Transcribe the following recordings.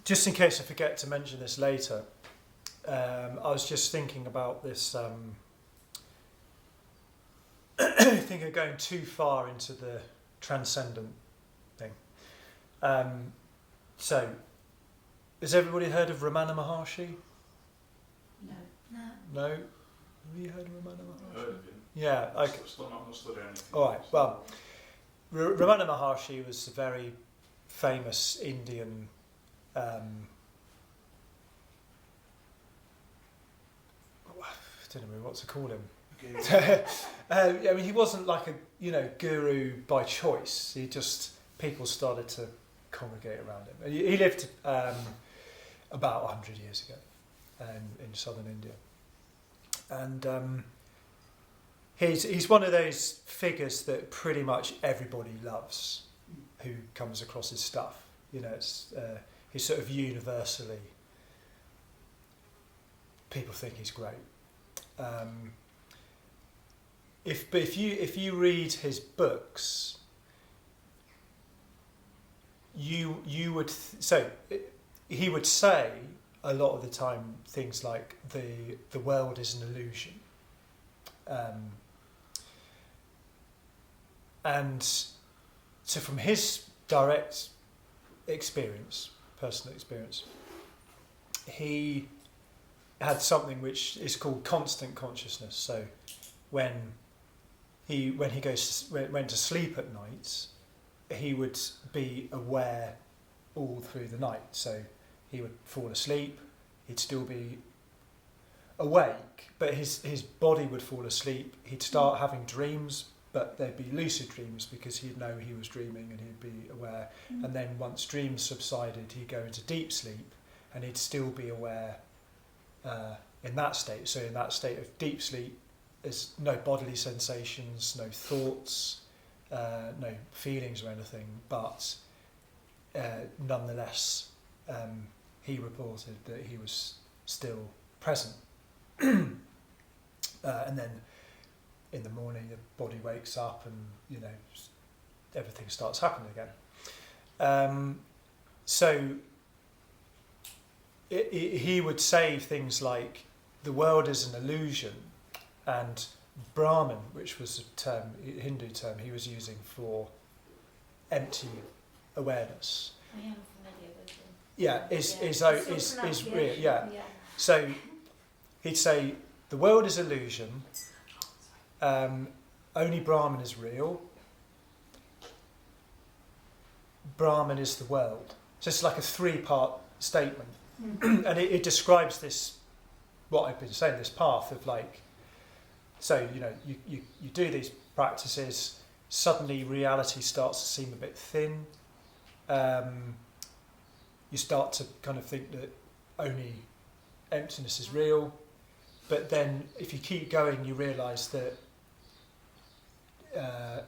just in case I forget to mention this later, I was just thinking about this. I think of going too far into the transcendent thing. So, has everybody heard of Ramana Maharshi? No. No? Have you heard of Ramana Maharshi? I've heard of him. Yeah. Okay. I've not studied anything. All right. Well, Ramana Maharshi was a very famous Indian. I don't know what to call him. I mean, he wasn't like a guru by choice. People started to congregate around him. And he lived about 100 years ago in southern India, and he's one of those figures that pretty much everybody loves who comes across his stuff. He's sort of universally, people think he's great. If you read his books, you would he would say a lot of the time things like the world is an illusion, and so from his direct experience, personal experience, he had something which is called constant consciousness. So when he went to sleep at night, he would be aware all through the night. So he would fall asleep, he'd still be awake, but his body would fall asleep. He'd start having dreams, but they'd be lucid dreams because he'd know he was dreaming and he'd be aware. And then once dreams subsided, he'd go into deep sleep and he'd still be aware in that state. So in that state of deep sleep, there's no bodily sensations, no thoughts, no feelings or anything, but nonetheless, he reported that he was still present. And then in the morning, the body wakes up and, everything starts happening again. So he would say things like, the world is an illusion, and Brahman, which was a Hindu term he was using for empty awareness. I am familiar with them. Yeah, is real. Yeah. Yeah. So he'd say the world is illusion. Only Brahman is real. Brahman is the world. So it's like a 3-part statement, and it describes this, what I've been saying, this path of like. So you do these practices. Suddenly, reality starts to seem a bit thin. You start to kind of think that only emptiness is real. But then, if you keep going, you realise that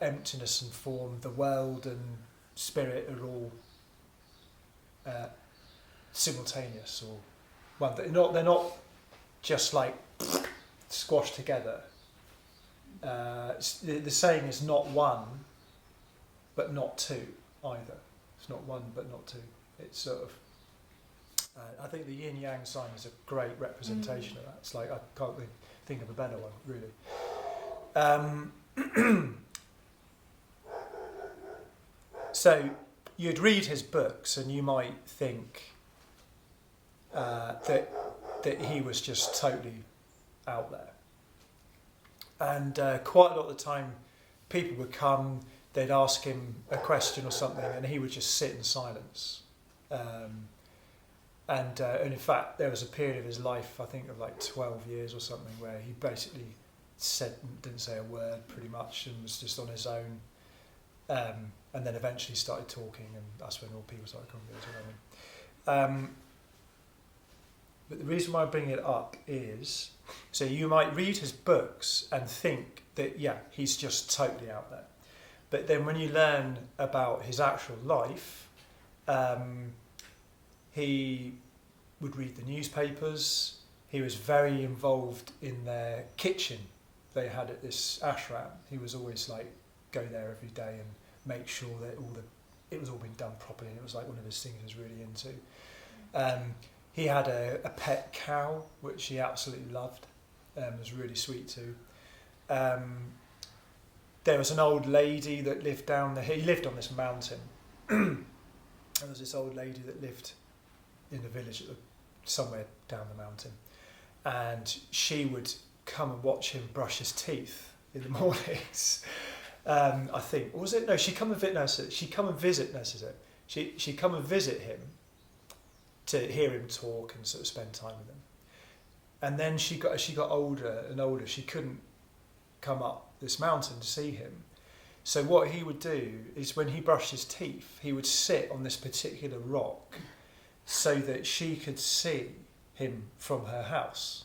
emptiness and form, the world and spirit, are all simultaneous, or one. They're not just like squashed together. The saying is not one, but not two either. It's not one, but not two. It's sort of. I think the yin yang sign is a great representation of that. It's like, I can't think of a better one, really. So you'd read his books and you might think that he was just totally out there. And quite a lot of the time, people would come, they'd ask him a question or something, and he would just sit in silence. And in fact, there was a period of his life, I think of like 12 years or something, where he basically didn't say a word pretty much, and was just on his own. And then eventually started talking, and that's when all people started congregating. But the reason why I bring it up is, so you might read his books and think that, yeah, he's just totally out there. But then when you learn about his actual life, he would read the newspapers. He was very involved in their kitchen they had at this ashram. He was always like, go there every day and make sure that it was all been done properly. And it was like one of his things he was really into. He had a pet cow, which he absolutely loved. Was really sweet too. There was an old lady that lived down there. He lived on this mountain. There was this old lady that lived in the village somewhere down the mountain, and she would come and watch him brush his teeth in the mornings. I think, or was it? No, she'd come and visit. She'd come and visit. No, this is it. She'd come and visit him to hear him talk and sort of spend time with him. And then as she got older and older, she couldn't come up this mountain to see him. So what he would do is, when he brushed his teeth, he would sit on this particular rock so that she could see him from her house,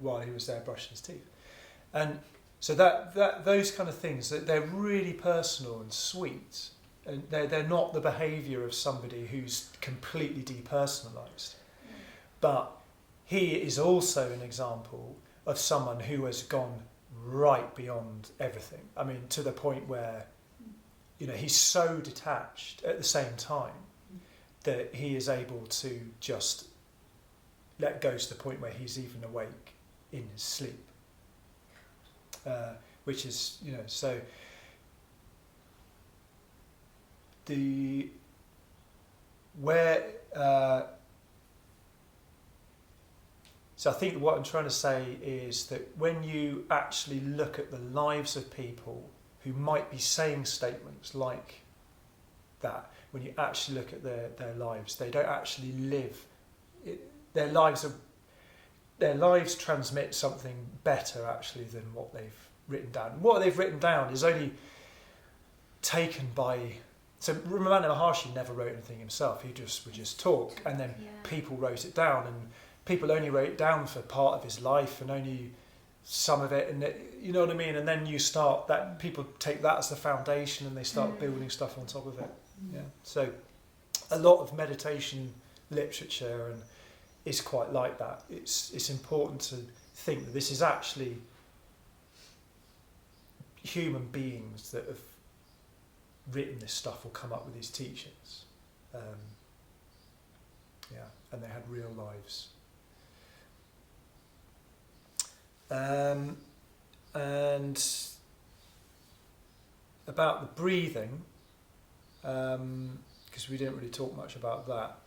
while he was there brushing his teeth. And so that those kind of things, that they're really personal and sweet, and they're not the behaviour of somebody who's completely depersonalised. But he is also an example of someone who has gone right beyond everything. I mean, to the point where, he's so detached at the same time that he is able to just let go to the point where he's even awake in his sleep. Which is, so so I think what I'm trying to say is that when you actually look at the lives of people who might be saying statements like that, when you actually look at their lives, they don't actually live. Their lives transmit something better actually than what they've written down. What they've written down is only taken by. So Ramana Maharshi never wrote anything himself. He would just talk, and then people wrote it down, and people only wrote it down for part of his life and only some of it, and you know what I mean. And then you start that people take that as the foundation, and they start building stuff on top of it. Yeah. So a lot of meditation literature and is quite like that. It's important to think that this is actually human beings that have written this stuff or come up with these teachings. And they had real lives. And about the breathing, because we didn't really talk much about that,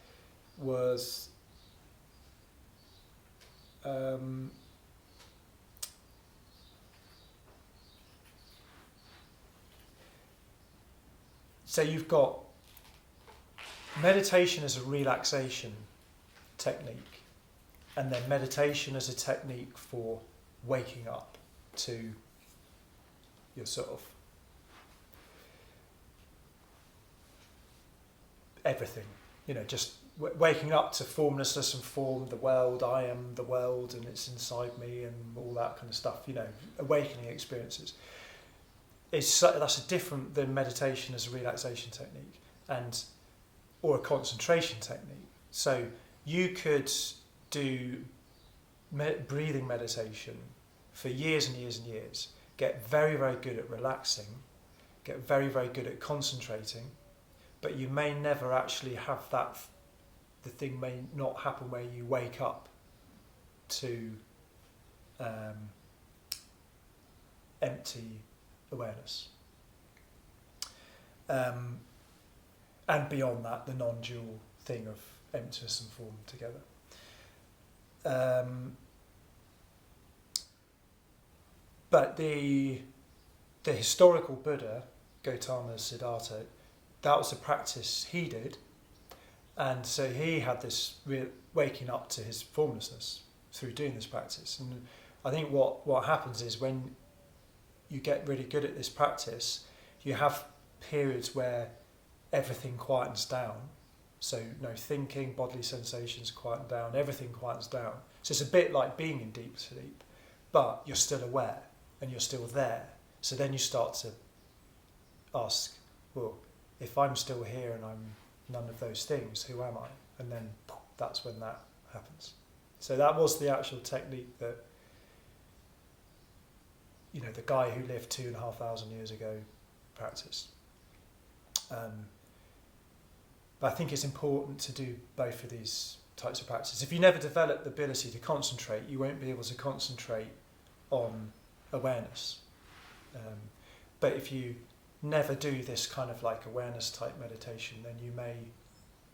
was so you've got meditation as a relaxation technique, and then meditation as a technique for waking up to your sort of everything, just waking up to formlessness and form, the world, I am the world and it's inside me and all that kind of stuff, awakening experiences. That's different than meditation as a relaxation technique or a concentration technique. So you could do breathing meditation for years and years and years, get very, very good at relaxing, get very, very good at concentrating, but you may never actually have that. The thing may not happen where you wake up to empty awareness. And beyond that, the non-dual thing of emptiness and form together. But the historical Buddha, Gautama Siddhartha, that was a practice he did. And so he had this waking up to his formlessness through doing this practice. And I think what happens is when you get really good at this practice, you have periods where everything quietens down. So no thinking, bodily sensations quieten down, everything quietens down. So it's a bit like being in deep sleep, but you're still aware and you're still there. So then you start to ask, well, if I'm still here and I'm none of those things, who am I? And then that's when that happens. So that was the actual technique that, the guy who lived 2,500 years ago practiced. But I think it's important to do both of these types of practices. If you never develop the ability to concentrate, you won't be able to concentrate on awareness. But if you never do this kind of like awareness type meditation, then you may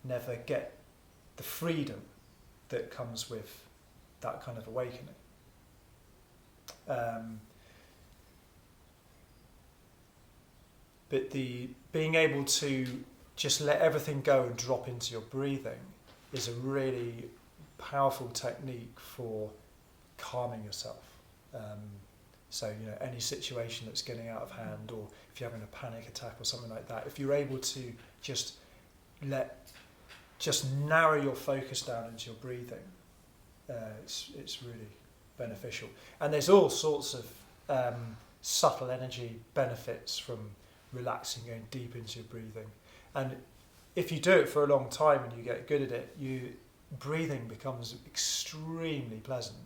never get the freedom that comes with that kind of awakening. But the being able to just let everything go and drop into your breathing is a really powerful technique for calming yourself. So, you know, any situation that's getting out of hand, or if you're having a panic attack or something like that, if you're able to just narrow your focus down into your breathing, it's really beneficial. And there's all sorts of subtle energy benefits from relaxing, going deep into your breathing. And if you do it for a long time and you get good at it, breathing becomes extremely pleasant.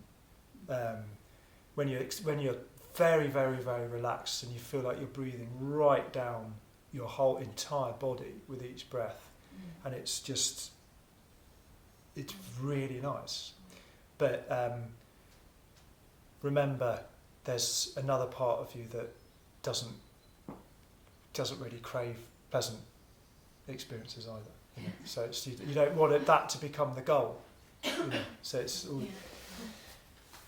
When you're very, very, very relaxed and you feel like you're breathing right down your whole entire body with each breath, and it's really nice. But remember, there's another part of you that doesn't really crave pleasant experiences either. You know? So you don't want that to become the goal. You know? So it's all a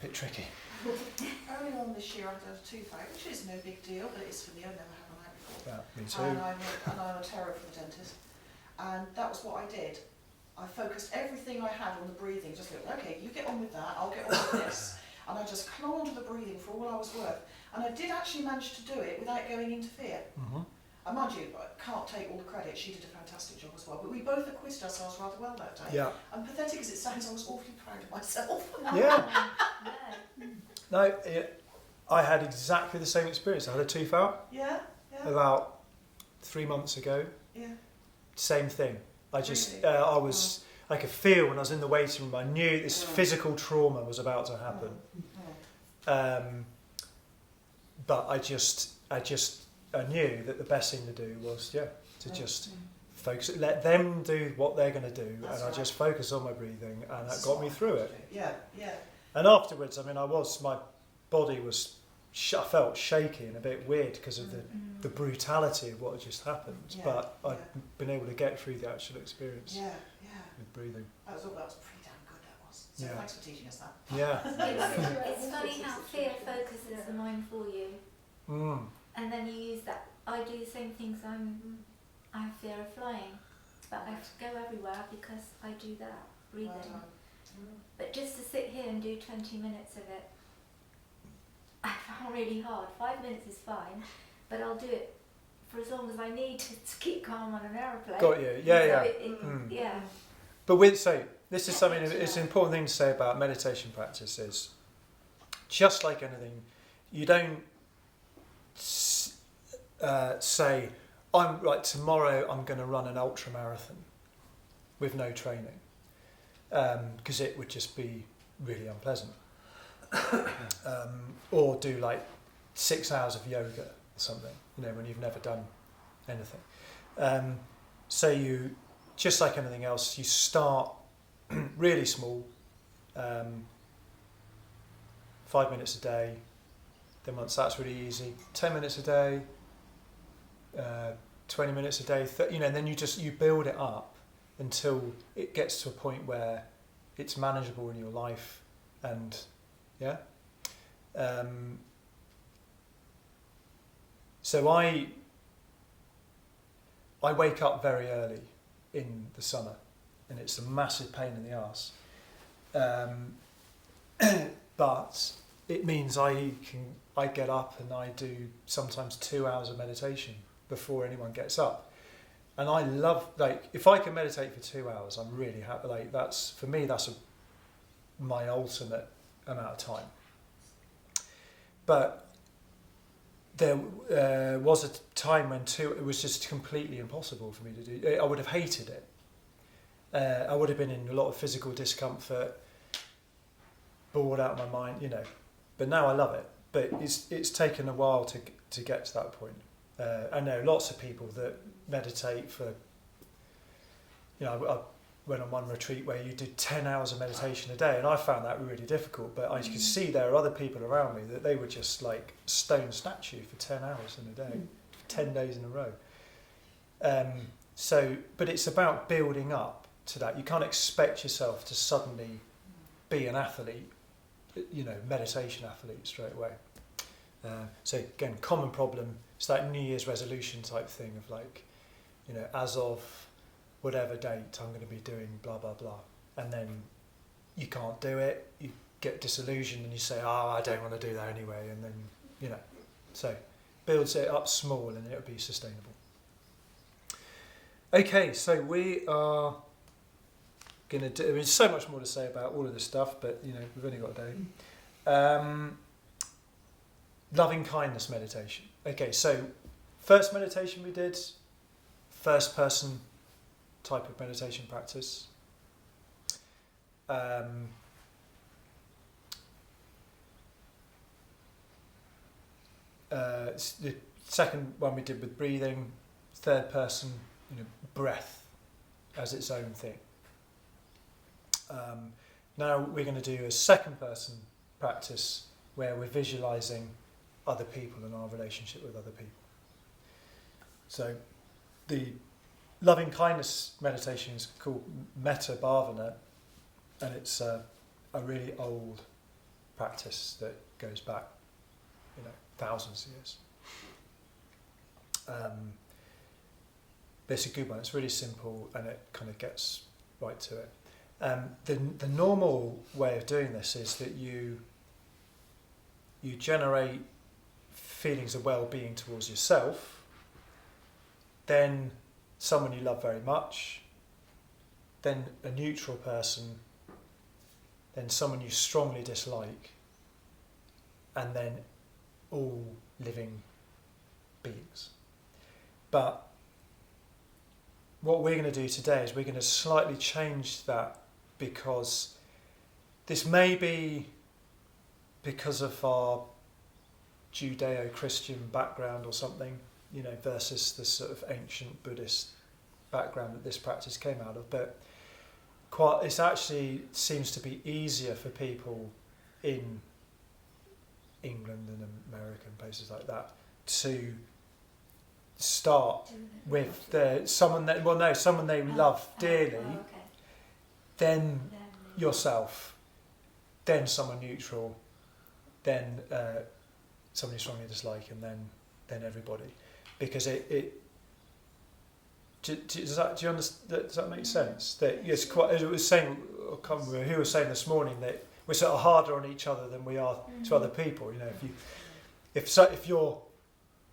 bit tricky. Early on this year I had a toothache, which is no big deal, but it's for me, I've never had one out before. Yeah, me too. And I'm a terror for the dentist. And that was what I did. I focused everything I had on the breathing, just like, okay, you get on with that, I'll get on with this. And I just clung onto the breathing for all I was worth. And I did actually manage to do it without going into fear. Mm-hmm. And mind you, I can't take all the credit, she did a fantastic job as well. But we both acquitted ourselves rather well that day. Yeah. And pathetic as it sounds, I was awfully proud of myself. Yeah. No, I had exactly the same experience. I had a tooth out Yeah. about 3 months ago. Yeah. Same thing. I just, Really? I could feel when I was in the waiting room, I knew this physical trauma was about to happen. But I knew that the best thing to do was, to just focus, let them do what they're going to do, and I just focus on my breathing, and that got me through it. Yeah. And afterwards, my body was, I felt shaky and a bit weird because of the brutality of what had just happened. Yeah, But I'd been able to get through the actual experience with breathing. That was pretty damn good, that was. So Yeah. thanks for teaching us that. Yeah. It's funny how fear focuses the mind for you, and then you use that. I do the same things. I have fear of flying, but I have to go everywhere because I do that breathing. Well done. But just to sit here and do 20 minutes of it, I found really hard. 5 minutes is fine, but I'll do it for as long as I need to keep calm on an aeroplane. Got you. Yeah, So yeah. But this is something, it's an important thing to say about meditation practice is, just like anything, you don't say, tomorrow I'm going to run an ultra marathon with no training, because it would just be really unpleasant. Or do like 6 hours of yoga or something, when you've never done anything. So you, just like anything else, you start really small, 5 minutes a day. Then once that's really easy, 10 minutes a day, 20 minutes a day, and then you build it up until it gets to a point where it's manageable in your life, and so I wake up very early in the summer, and it's a massive pain in the arse. But it means I get up and I do sometimes 2 hours of meditation before anyone gets up. And I love, if I can meditate for 2 hours, I'm really happy. That's, for me, that's my ultimate amount of time. But there was a time when it was just completely impossible for me to do. I would have hated it. I would have been in a lot of physical discomfort, bored out of my mind, But now I love it. But it's taken a while to get to that point. I know lots of people that meditate for I went on one retreat where you did 10 hours of meditation a day, and I found that really difficult, but I could see there are other people around me that they would just like stone statue for 10 hours in a day, for 10 days in a row. But it's about building up to that. You can't expect yourself to suddenly be an athlete, meditation athlete straight away. So again, common problem. It's that New Year's resolution type thing of like, as of whatever date I'm going to be doing blah blah blah, and then you can't do it. You get disillusioned and you say, "Oh, I don't want to do that anyway," and then so builds it up small and it'll be sustainable. Okay, so we are going to do. There's so much more to say about all of this stuff, but we've only got a day. Loving kindness meditation. Okay, so first meditation we did, first person type of meditation practice. The second one we did with breathing, third person, breath as its own thing. Now we're going to do a second person practice where we're visualizing other people and our relationship with other people. So the loving kindness meditation is called Metta, and it's a really old practice that goes back, thousands of years. But it's a good one. It's really simple and it kind of gets right to it. The normal way of doing this is that you generate feelings of well-being towards yourself, then someone you love very much, then a neutral person, then someone you strongly dislike, and then all living beings. But what we're going to do today is we're going to slightly change that, because this may be because of our Judeo-Christian background or something, versus the sort of ancient Buddhist background that this practice came out of. But it actually seems to be easier for people in England and America and places like that to start with someone they love dearly, then yourself, then someone neutral, then someone you strongly dislike, and then everybody, because does that make sense? That it's quite, as it was saying, I can't remember who was saying this morning, that we're sort of harder on each other than we are to other people. If your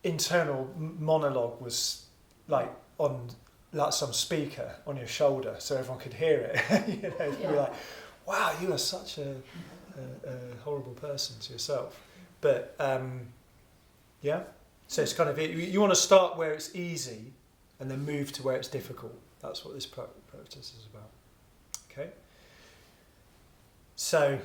internal monologue was like on like some speaker on your shoulder, so everyone could hear it, you'd be like, "Wow, you are such a horrible person to yourself." But so it's kind of you want to start where it's easy and then move to where it's difficult. That's what this practice is about. Okay. So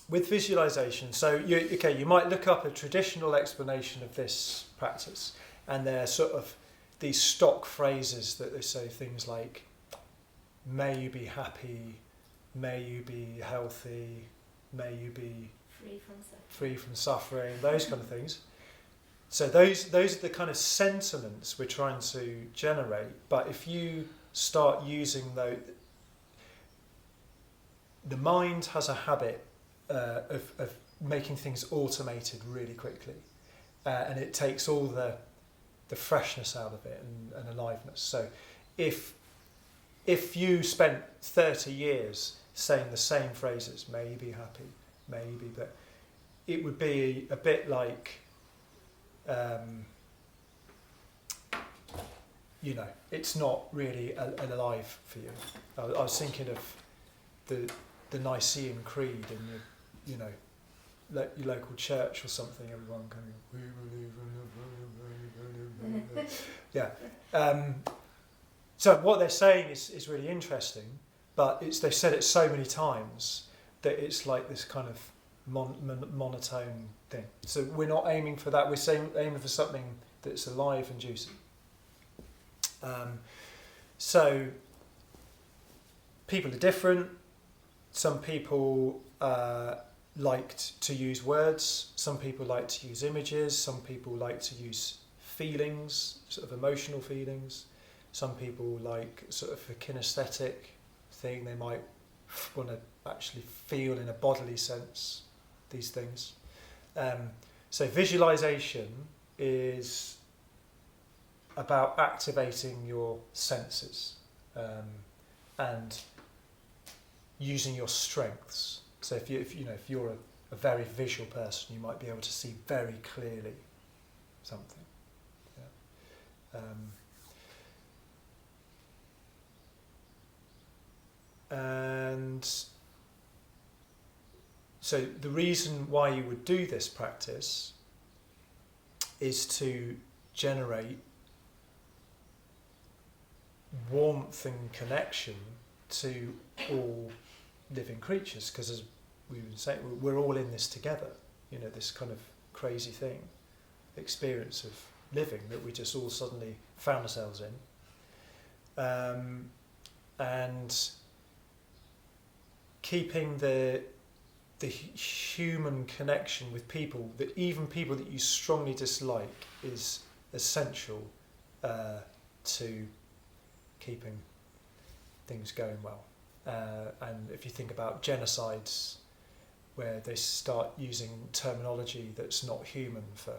with visualization, you might look up a traditional explanation of this practice, and they're sort of these stock phrases that they say things like, "May you be happy, may you be healthy, may you be free from suffering," those kind of things. So those are the kind of sentiments we're trying to generate. But if you start using those, the mind has a habit of making things automated really quickly, and it takes all the freshness out of it and aliveness. So if you spent 30 years saying the same phrases, "May you be happy, may you be," but it would be a bit like, it's not really alive for you. I was thinking of the Nicene Creed in your local church or something. Everyone going, "We believe in the..." Yeah. So what they're saying is really interesting, but they've said it so many times that it's like this kind of monotone thing. So we're not aiming for that. We're aiming for something that's alive and juicy. So people are different. Some people liked to use words. Some people like to use images. Some people like to use feelings, sort of emotional feelings. Some people like sort of a kinesthetic thing. They might want to actually feel in a bodily sense these things. So visualization is about activating your senses and using your strengths. So if you're a very visual person, you might be able to see very clearly something. Yeah. And so the reason why you would do this practice is to generate warmth and connection to all living creatures, because as we were saying, we're all in this together, this kind of crazy experience of living that we just all suddenly found ourselves in, and keeping the human connection with people, that even people that you strongly dislike, is essential to keeping things going well. And if you think about genocides, where they start using terminology that's not human for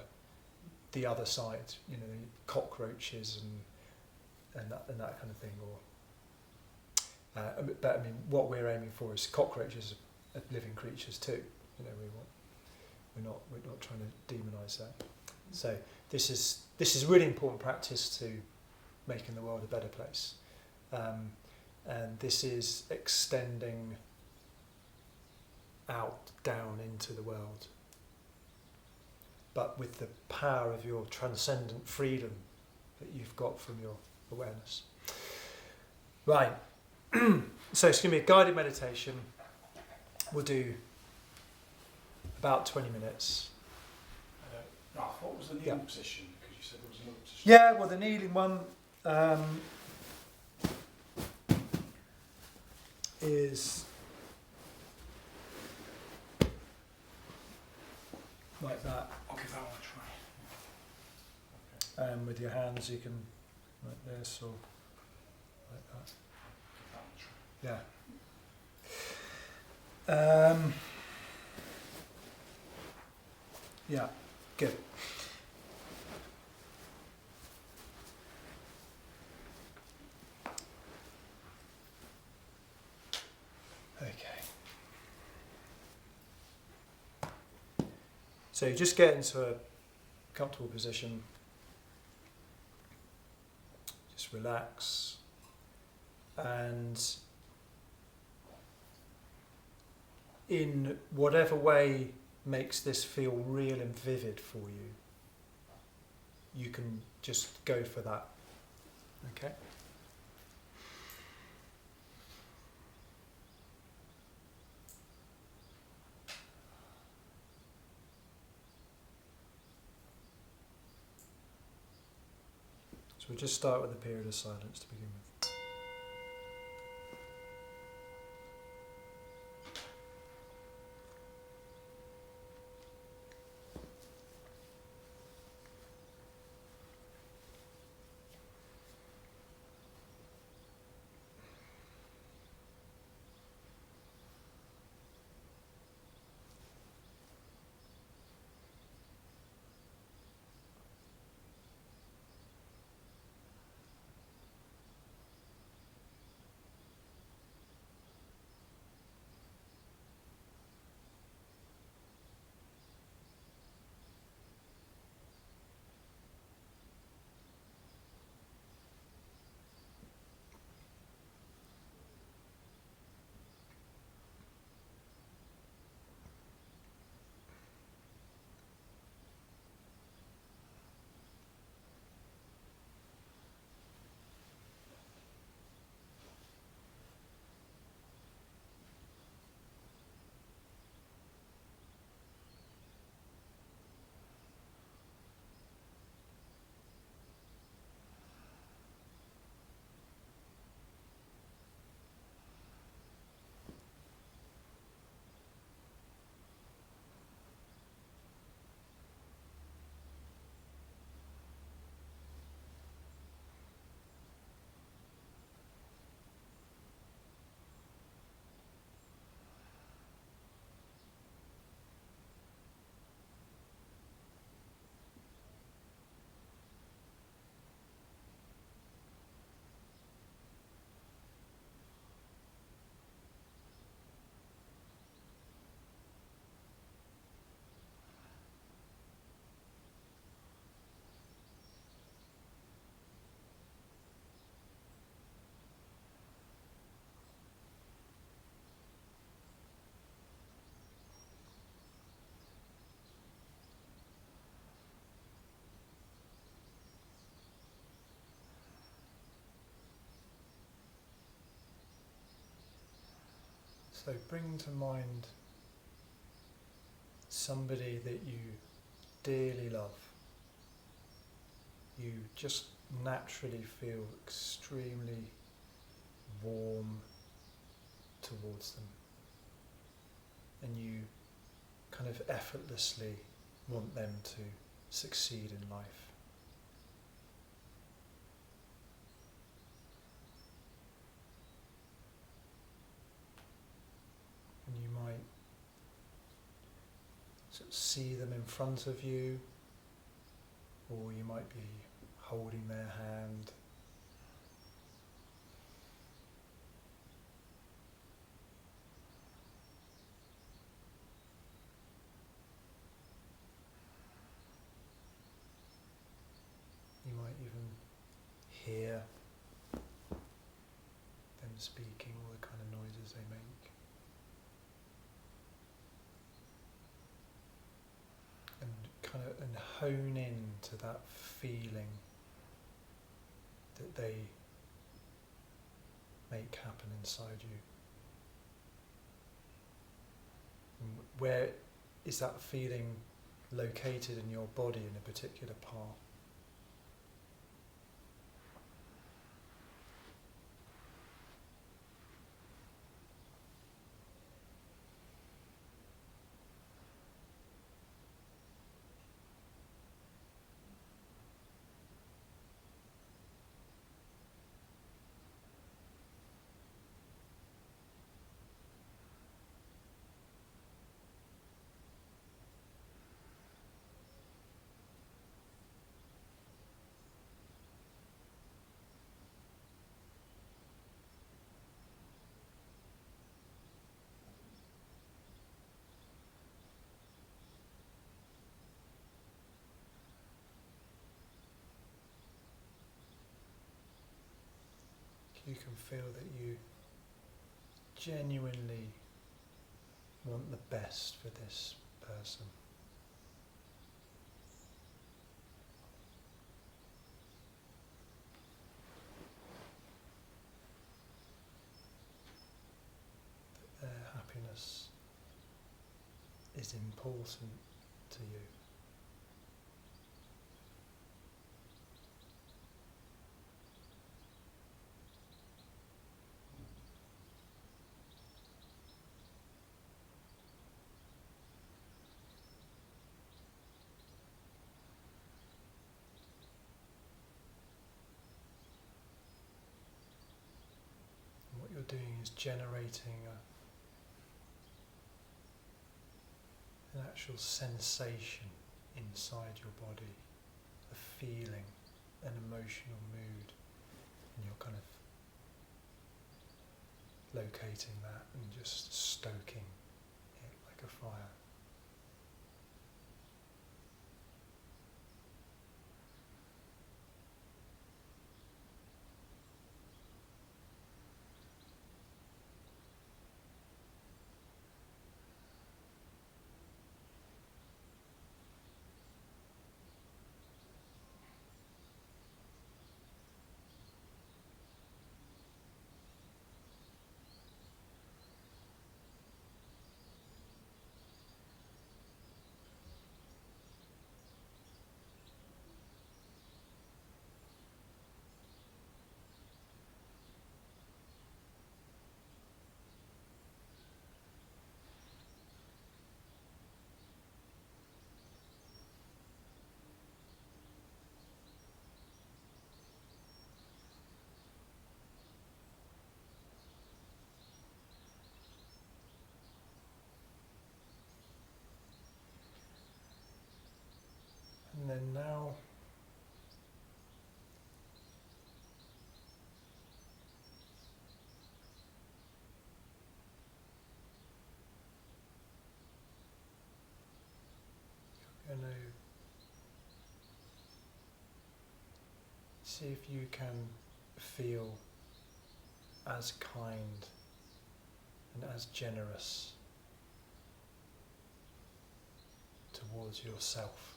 the other side, cockroaches and that kind of thing, but I mean, what we're aiming for is cockroaches are living creatures too. We're not trying to demonise that. So this is really important practice to making the world a better place, and this is extending out down into the world, but with the power of your transcendent freedom that you've got from your awareness. Right. So it's going to be a guided meditation. We'll do about 20 minutes. Ralph, what was the kneeling position? Because you said there was another position. Yeah, well, the kneeling one is like that. I'll give that one a try. And with your hands, you can like this or like that. Give that one a try. Yeah. Yeah, good. Okay. So you just get into a comfortable position. Just relax. And in whatever way makes this feel real and vivid for you, you can just go for that. Okay? So we'll just start with a period of silence to begin with. So bring to mind somebody that you dearly love. You just naturally feel extremely warm towards them, and you kind of effortlessly want them to succeed in life. And you might sort of see them in front of you, or you might be holding their hand. You might even hear them speaking, all the kind of noises they make. And kind of hone in to that feeling that they make happen inside you. And where is that feeling located in your body in a particular part? You can feel that you genuinely want the best for this person. That their happiness is important to you. What you're doing is generating an actual sensation inside your body, a feeling, an emotional mood, and you're kind of locating that and just stoking it like a fire. And then now you're going to see if you can feel as kind and as generous towards yourself.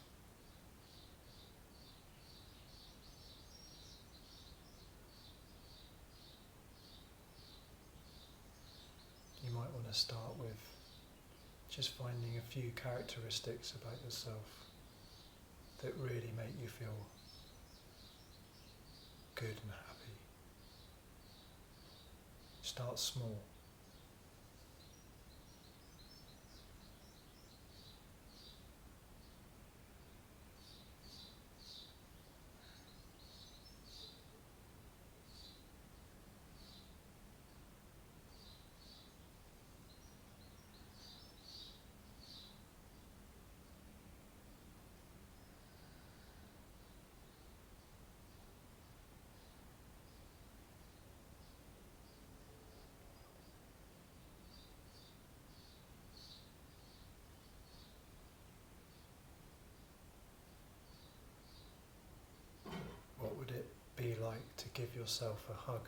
You might want to start with just finding a few characteristics about yourself that really make you feel good and happy. Start small. What would it be like to give yourself a hug?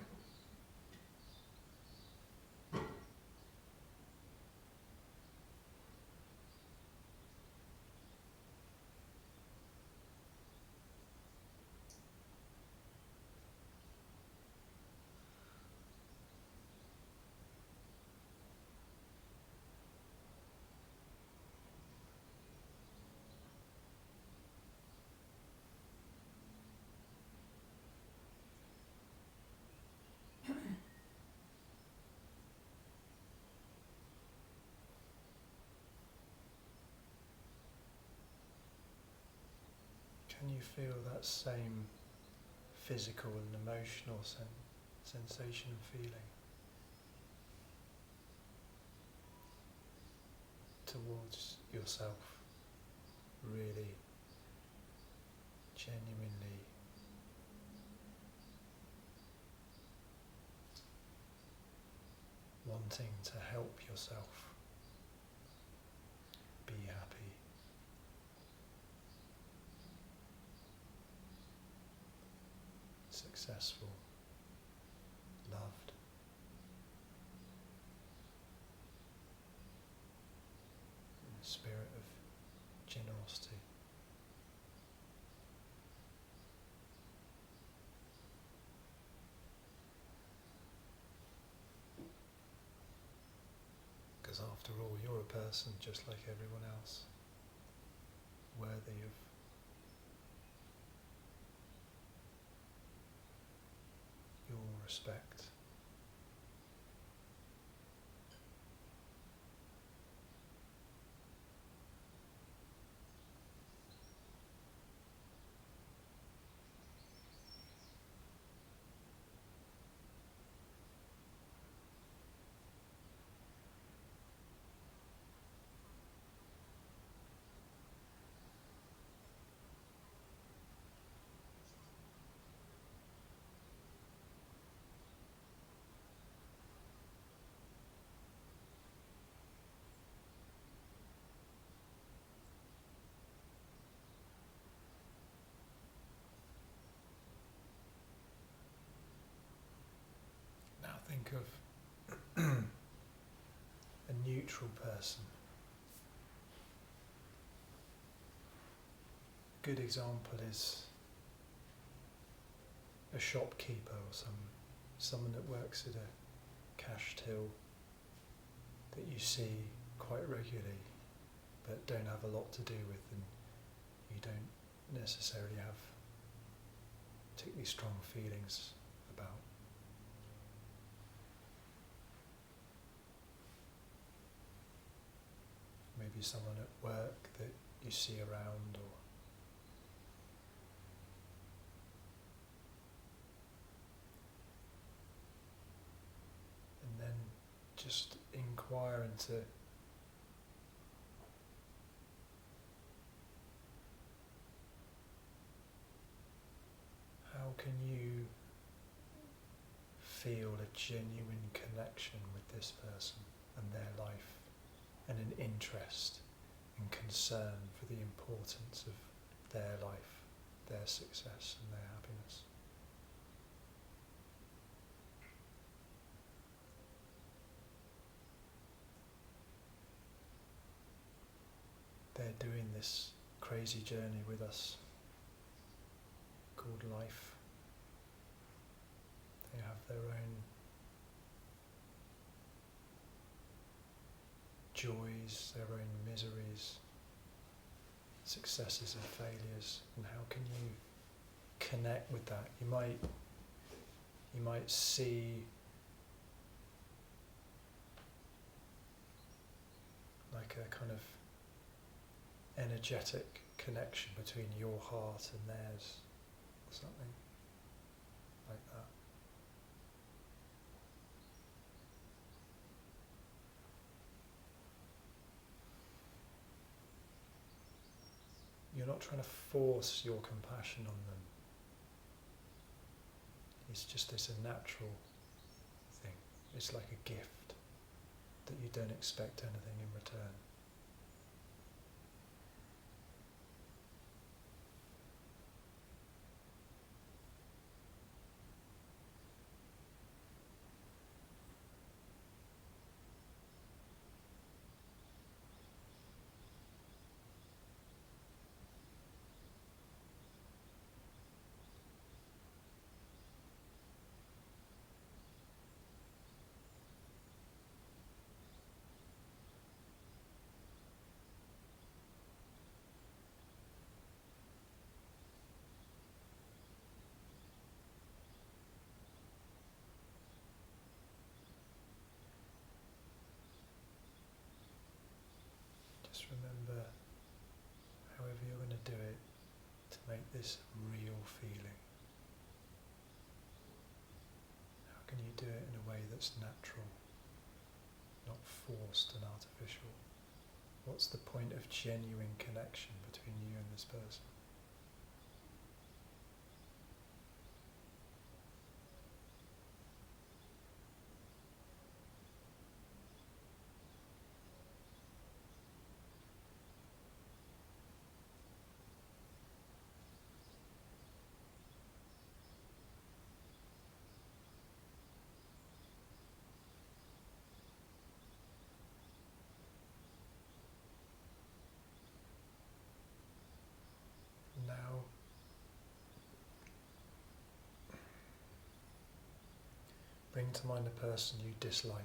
Can you feel that same physical and emotional sensation and feeling towards yourself? Really, genuinely wanting to help yourself be happy. Successful, loved. In a spirit of generosity. Because after all, you're a person just like everyone else, worthy of your respect. Now think of a neutral person. Good example is a shopkeeper or someone that works at a cash till that you see quite regularly but don't have a lot to do with, and you don't necessarily have particularly strong feelings about. Maybe someone at work that you see around, or and then just inquire into how can you feel a genuine connection with this person and their life, and an interest and concern for the importance of their life, their success and their happiness. They're doing this crazy journey with us called life. They have their own joys, their own miseries, successes and failures, and how can you connect with that? You might see like a kind of energetic connection between your heart and theirs, or something like that. You're not trying to force your compassion on them. It's a natural thing. It's like a gift that you don't expect anything in return. Just remember, however you're going to do it, to make this real feeling. How can you do it in a way that's natural, not forced and artificial? What's the point of genuine connection between you and this person? Now, bring to mind a person you dislike.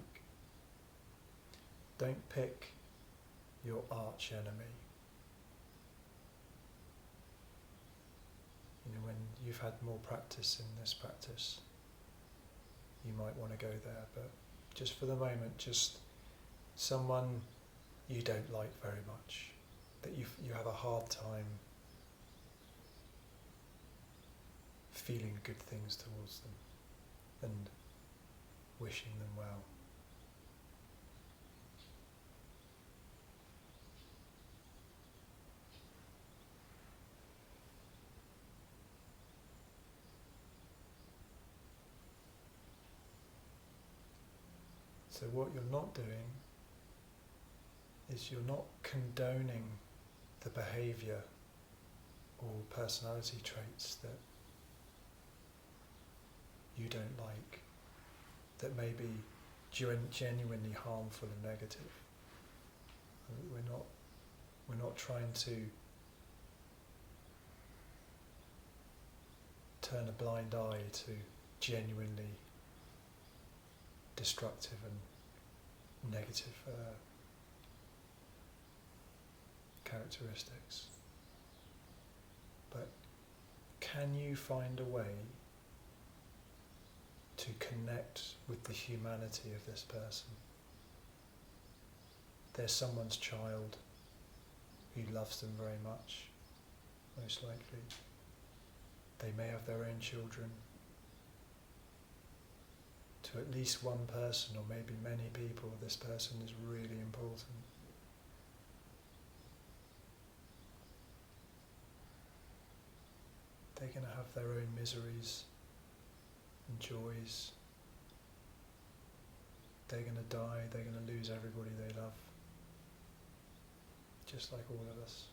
Don't pick your arch enemy. When you've had more practice in this practice, you might want to go there, but just for the moment, just someone you don't like very much, that you have a hard time feeling good things towards them and wishing them well. So what you're not doing is you're not condoning the behaviour or personality traits that you don't like, that may be genuinely harmful and negative. We're not trying to turn a blind eye to genuinely destructive and negative characteristics. But can you find a way to connect with the humanity of this person? They're someone's child who loves them very much, most likely. They may have their own children. To at least one person, or maybe many people, this person is really important. They're going to have their own miseries and joys. They're going to die, they're going to lose everybody they love, just like all of us.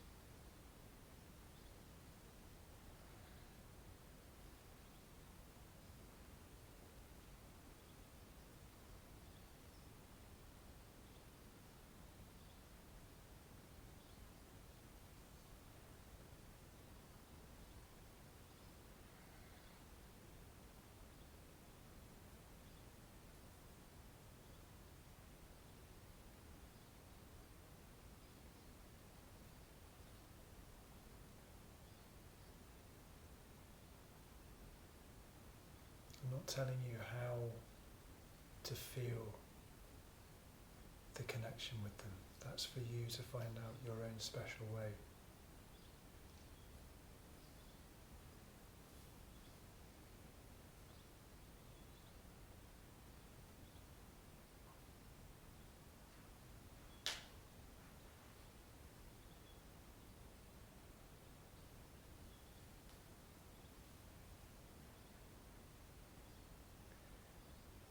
telling you how to feel the connection with them. That's for you to find out your own special way.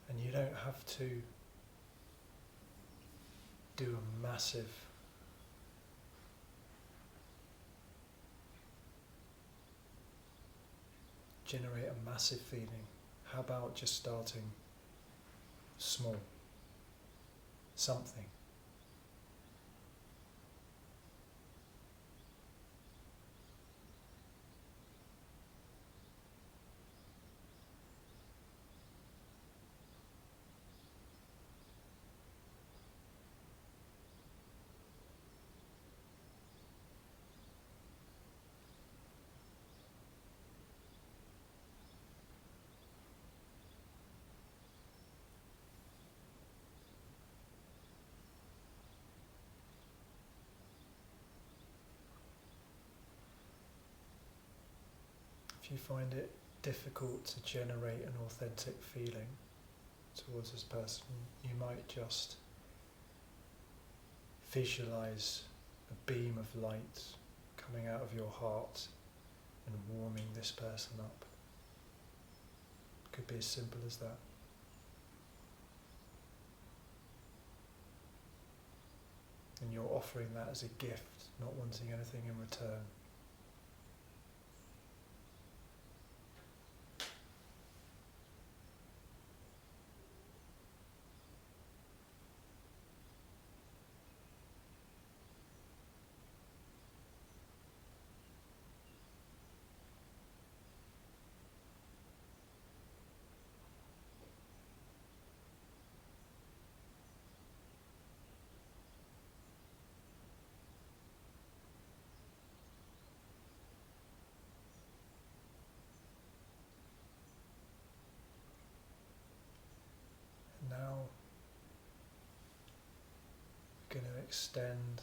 And you don't have to do a massive generate a massive feeling. How about just starting small? Something. If you find it difficult to generate an authentic feeling towards this person, you might just visualize a beam of light coming out of your heart and warming this person up. Could be as simple as that. And you're offering that as a gift, not wanting anything in return. Now we're going to extend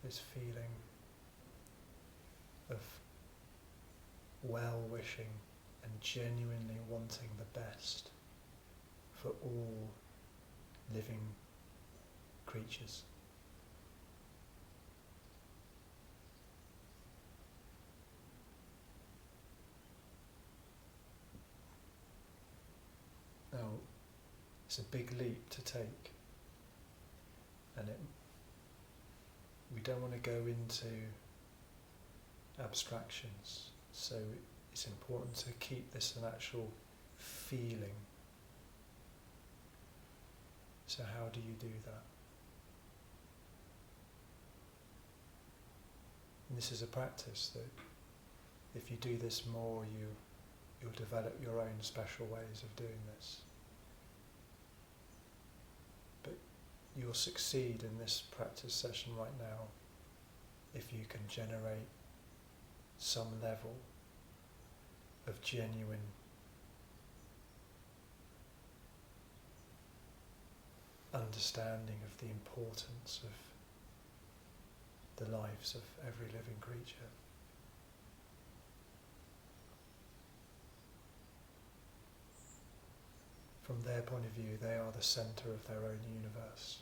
this feeling of well-wishing and genuinely wanting the best for all living creatures. Now, it's a big leap to take, and we don't want to go into abstractions, so it's important to keep this an actual feeling. So how do you do that? And this is a practice that if you do this more, you'll develop your own special ways of doing this. But you'll succeed in this practice session right now if you can generate some level of genuine understanding of the importance of the lives of every living creature. From their point of view, they are the centre of their own universe.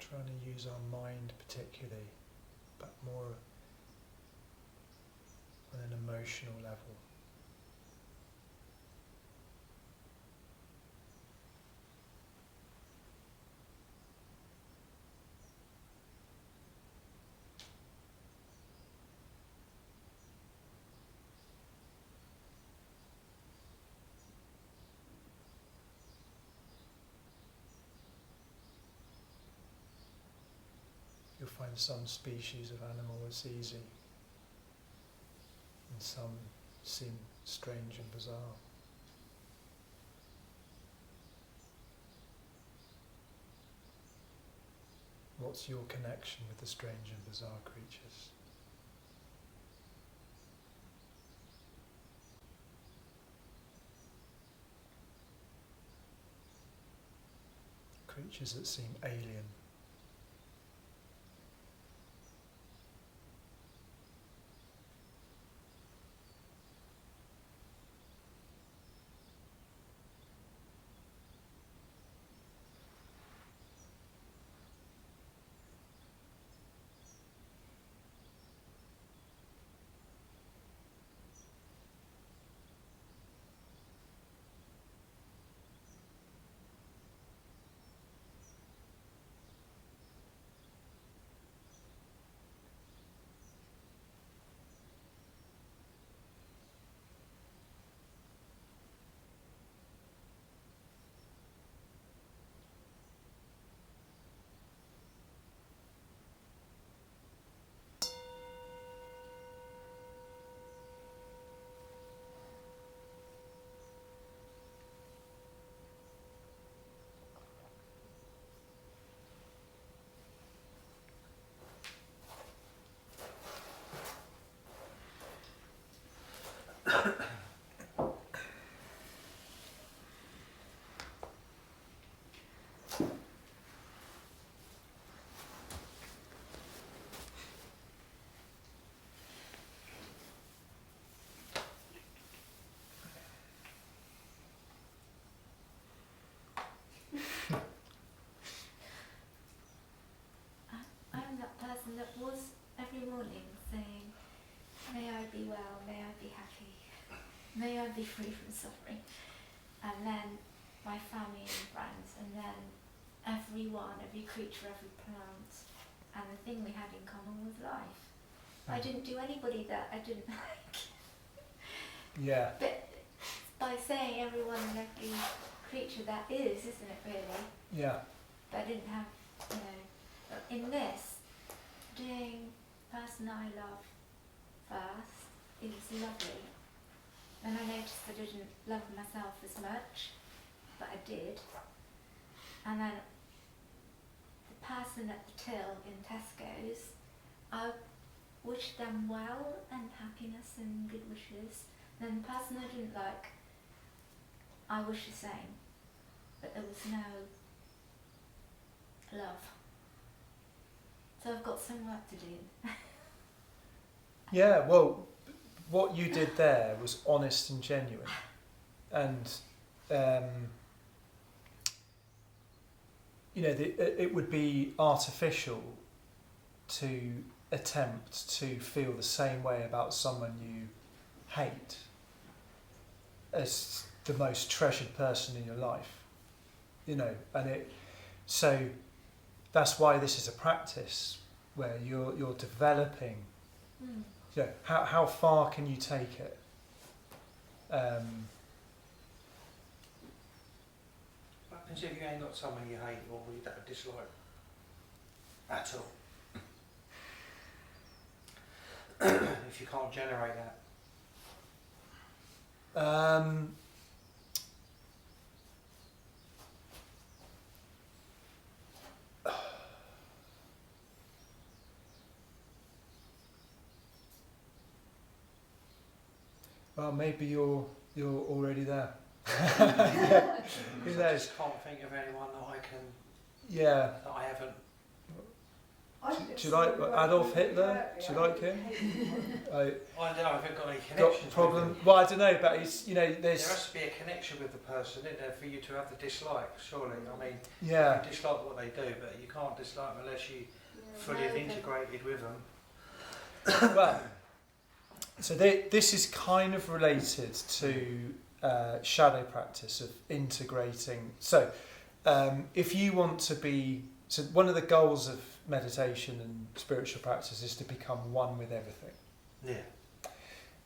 Trying to use our mind particularly, but more on an emotional level. find some species of animal it's easy, and some seem strange and bizarre. What's your connection with the strange and bizarre creatures? Creatures that seem alien. I'm that person that was every morning saying, may I be well, may I be happy, may I be free from suffering. And then my family and friends, and then everyone, every creature, every plant. And the thing we had in common was life. I didn't do anybody that I didn't like. Yeah. But by saying everyone and every creature, that is, isn't it really? Yeah. But I didn't have, in this, doing the person I love first, it was lovely. And I noticed I didn't love myself as much, but I did. And then the person at the till in Tesco's, I wished them well and happiness and good wishes. And then the person I didn't like, I wish the same, but there was no love. So I've got some work to do. Yeah, well, what you did there was honest and genuine. And, it would be artificial to attempt to feel the same way about someone you hate as the most treasured person in your life. So that's why this is a practice where you're developing. How far can you take it? What happens if you ain't got someone you hate or you don't dislike at all? If you can't generate that. Well, maybe you're already there. Yeah. Who I knows? just can't think of anyone that I can. Yeah. That I haven't. Do you like Adolf Hitler? Do you like him? I haven't got any Got connections. problem? With him. Well, I don't know, but he's There there's has to be a connection with the person, isn't there, for you to have the dislike? Surely, I mean, yeah. you dislike what they do, but you can't dislike them unless you fully have integrated with them. Well, so this is kind of related to shadow practice of integrating. So, if you want to be, so one of the goals of meditation and spiritual practice is to become one with everything. Yeah.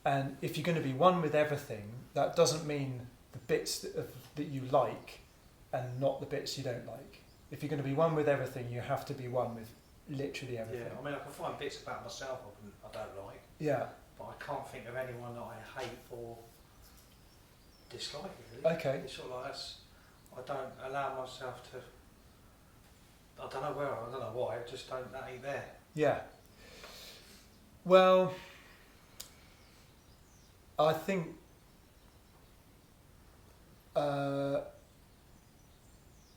And if you're going to be one with everything, that doesn't mean the bits that you like and not the bits you don't like. If you're going to be one with everything, you have to be one with literally everything. Yeah, I mean, I can find bits about myself I don't like, Yeah. but I can't think of anyone that I hate or dislike, really. Okay. It's sort of like I don't allow myself to. I don't know why. I just don't. That ain't there. Yeah. Well, I think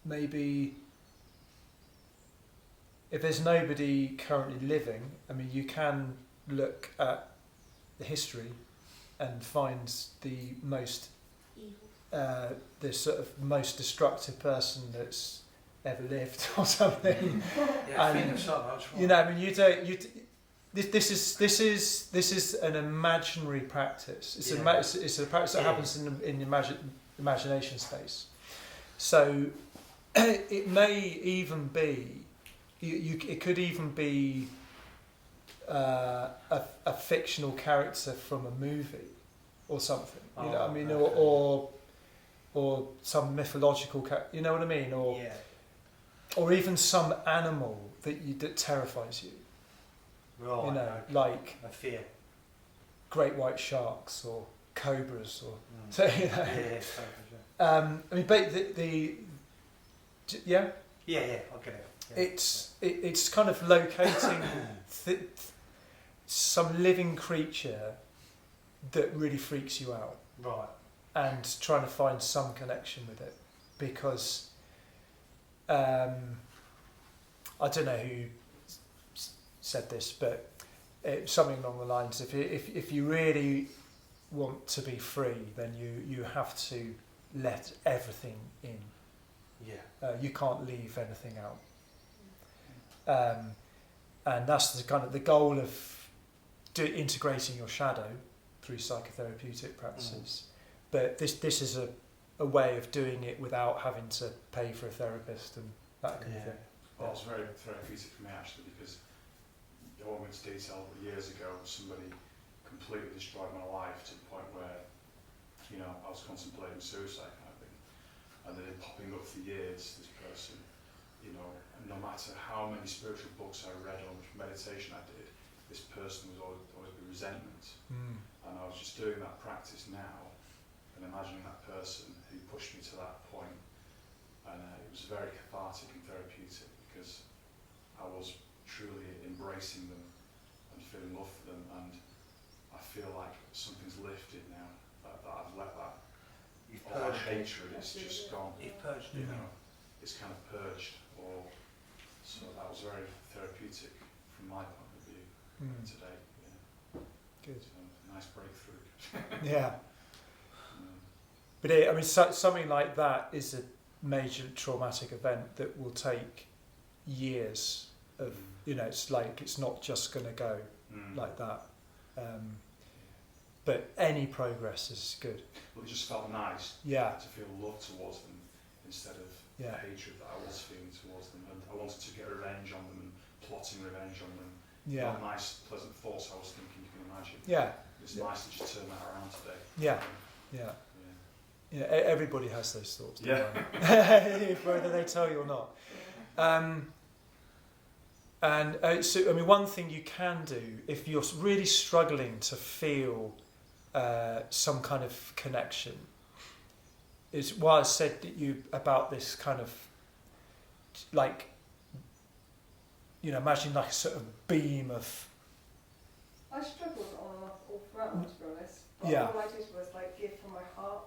maybe if there's nobody currently living, I mean, you can look at the history and find the most, the sort of most destructive person that's ever lived or something. Yeah, I And, think of so much. you know, I mean, you don't. This is an imaginary practice. It's Yeah. it's a practice that happens in the imagination space. So it may even be it could even be a fictional character from a movie or something. You know what I mean, okay. or some mythological character. You know what I mean, Yeah. or even some animal that terrifies you. Right. You know, okay. like A fear. great white sharks or cobras or Mm. so, you know. Yeah, yeah. I mean, but the yeah, Yeah, I get it. Yeah. it's kind of locating some living creature that really freaks you out Right. and trying to find some connection with it, because I don't know who said this, but something along the lines of if you really want to be free, then you have to let everything in. Yeah. You can't leave anything out. And that's the kind of the goal of integrating your shadow through psychotherapeutic practices. But this is a way of doing it without having to pay for a therapist and that kind of thing. Well, it's very therapeutic for me actually, because I won't go into detail, but years ago somebody completely destroyed my life to the point where, you know, I was contemplating suicide kind of thing, and they've been popping up for years, this person, you know, and no matter how many spiritual books I read or much meditation I did, this person was always be resentment. And I was just doing that practice now and imagining that person who pushed me to that point, and it was very cathartic and therapeutic, because I was truly embracing them and feeling love for them, and I feel like something's lifted now, that I've let that You've all that purged it. hatred, it's just gone, You've purged you it. know, it's kind of purged, or so that was very therapeutic from my point of view today. Yeah. Good. So, nice breakthrough. Yeah. But I mean, something like that is a major traumatic event that will take years of, you know, it's like it's not just going to go like that. But any progress is good. Well, it just felt nice Yeah. to feel love towards them instead of Yeah. the hatred that I was feeling towards them, and I wanted to get revenge on them and plotting revenge on them. Yeah. Not nice, pleasant thoughts I was thinking, you can imagine. Yeah. It's nice to just turn that around today. Yeah. Yeah. Yeah. Everybody has those thoughts. Yeah. Whether they tell you or not. And so, I mean, one thing you can do if you're really struggling to feel some kind of connection is what I said that you about this kind of like, you know, imagine like a sort of beam of. I struggled on and off all throughout, to be honest. But Yeah. all I did was like give from my heart.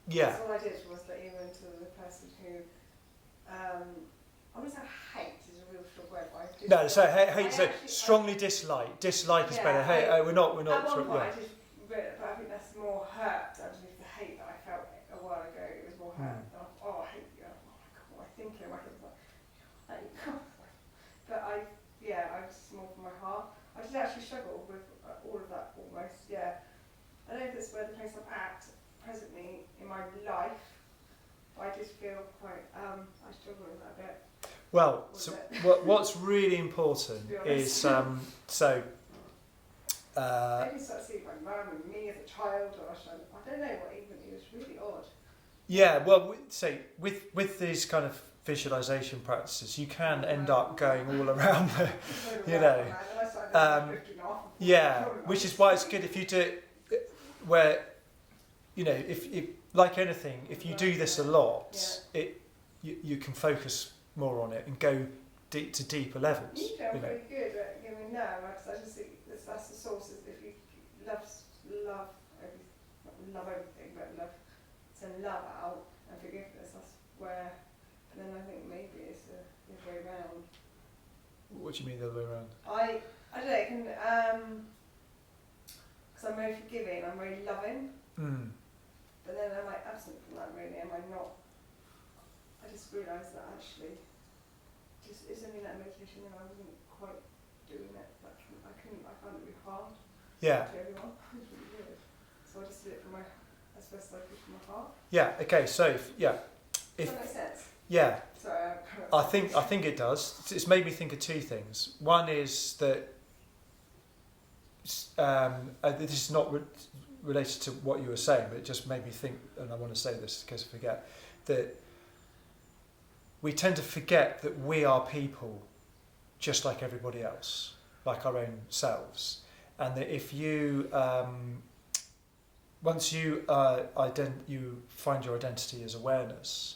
Yeah. That's all I did was let you into the person who, I wouldn't say hate is a real strong word, but I do. No, so hate. So actually- strongly dislike. Dislike is Yeah, better. Hey, we're not. At one point, Yeah. I did, but I think that's more hurt underneath the hate that I felt a while ago. It was more hurt. Mm. Oh, I hate you. Oh my god, what am I thinking? My head was like, but I was more from my heart. I did actually struggle with all of that almost. Yeah, I don't know if that's where the place I'm at presently in my life. But I just feel quite. I struggle with that a bit. Well, so what's really important is so. I didn't start seeing my mum and me as a child, or I don't know what even. It was really odd. Yeah, well, say with these kind of visualization practices, you can end up going all around the, you know, yeah, which is why it's good if you do it where, you know, if like anything, if you do this a lot, you can focus more on it and go to deeper levels. You feel know. pretty good at giving now, because I just think that's the source. If you love everything, but to love out and forgiveness, that's where. And then I think maybe it's the other way around. What do you mean the other way around? I don't know. It can because I'm very forgiving. I'm very loving. Mm. But then am I absent from that really? Am I not? I just realised that actually, it's only that meditation and I wasn't quite doing it. I found it really hard Yeah. to everyone. It was really weird. So I just did it from as best I could from my heart. Yeah. Okay. So yeah. Does that make sense? Yeah. Sorry, I think it does. It's made me think of two things. One is that this is not related to what you were saying, but it just made me think, and I want to say this in case I forget, that we tend to forget that we are people just like everybody else, like our own selves, and that if you once you you find your identity as awareness,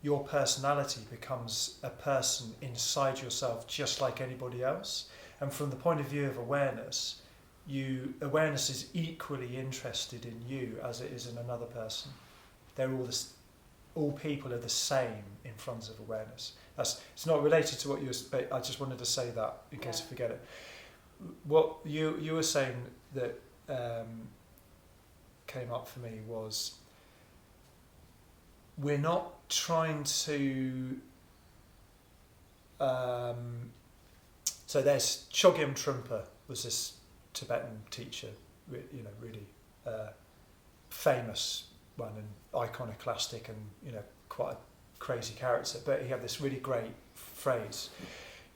your personality becomes a person inside yourself just like anybody else. And from the point of view of awareness, awareness is equally interested in you as it is in another person. They're all people are the same in front of awareness. It's not related to what you were, but I just wanted to say that in case I forget it. What you were saying that came up for me was, we're not trying to so there's Chogyam Trungpa was this Tibetan teacher, really famous one and iconoclastic and quite a crazy character, but he had this really great phrase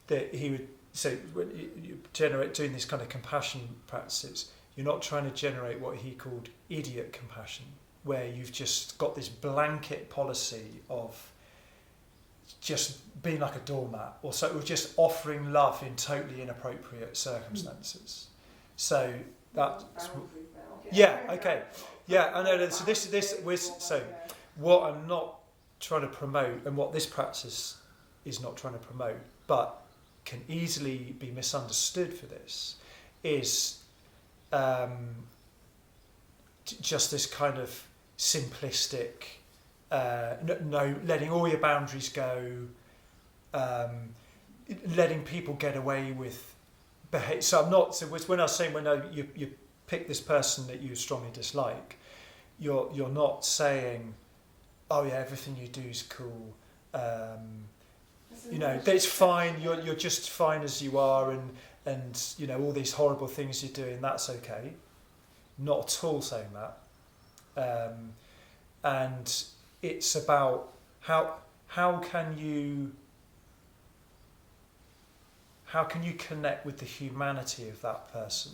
that he would say, when you doing these kind of compassion practices, you're not trying to generate what he called idiot compassion, where you've just got this blanket policy of just being like a doormat, or just offering love in totally inappropriate circumstances. So that's I know. So this was so. What I'm not trying to promote, and what this practice is not trying to promote, but can easily be misunderstood for this, is just this kind of simplistic, letting all your boundaries go, letting people get away with behaviour. So I'm not. So when I was saying you pick this person that you strongly dislike, you're not saying, oh yeah, everything you do is cool. It's fine. You're just fine as you are, and all these horrible things you're doing, that's okay. Not at all saying that. And it's about how can you connect with the humanity of that person.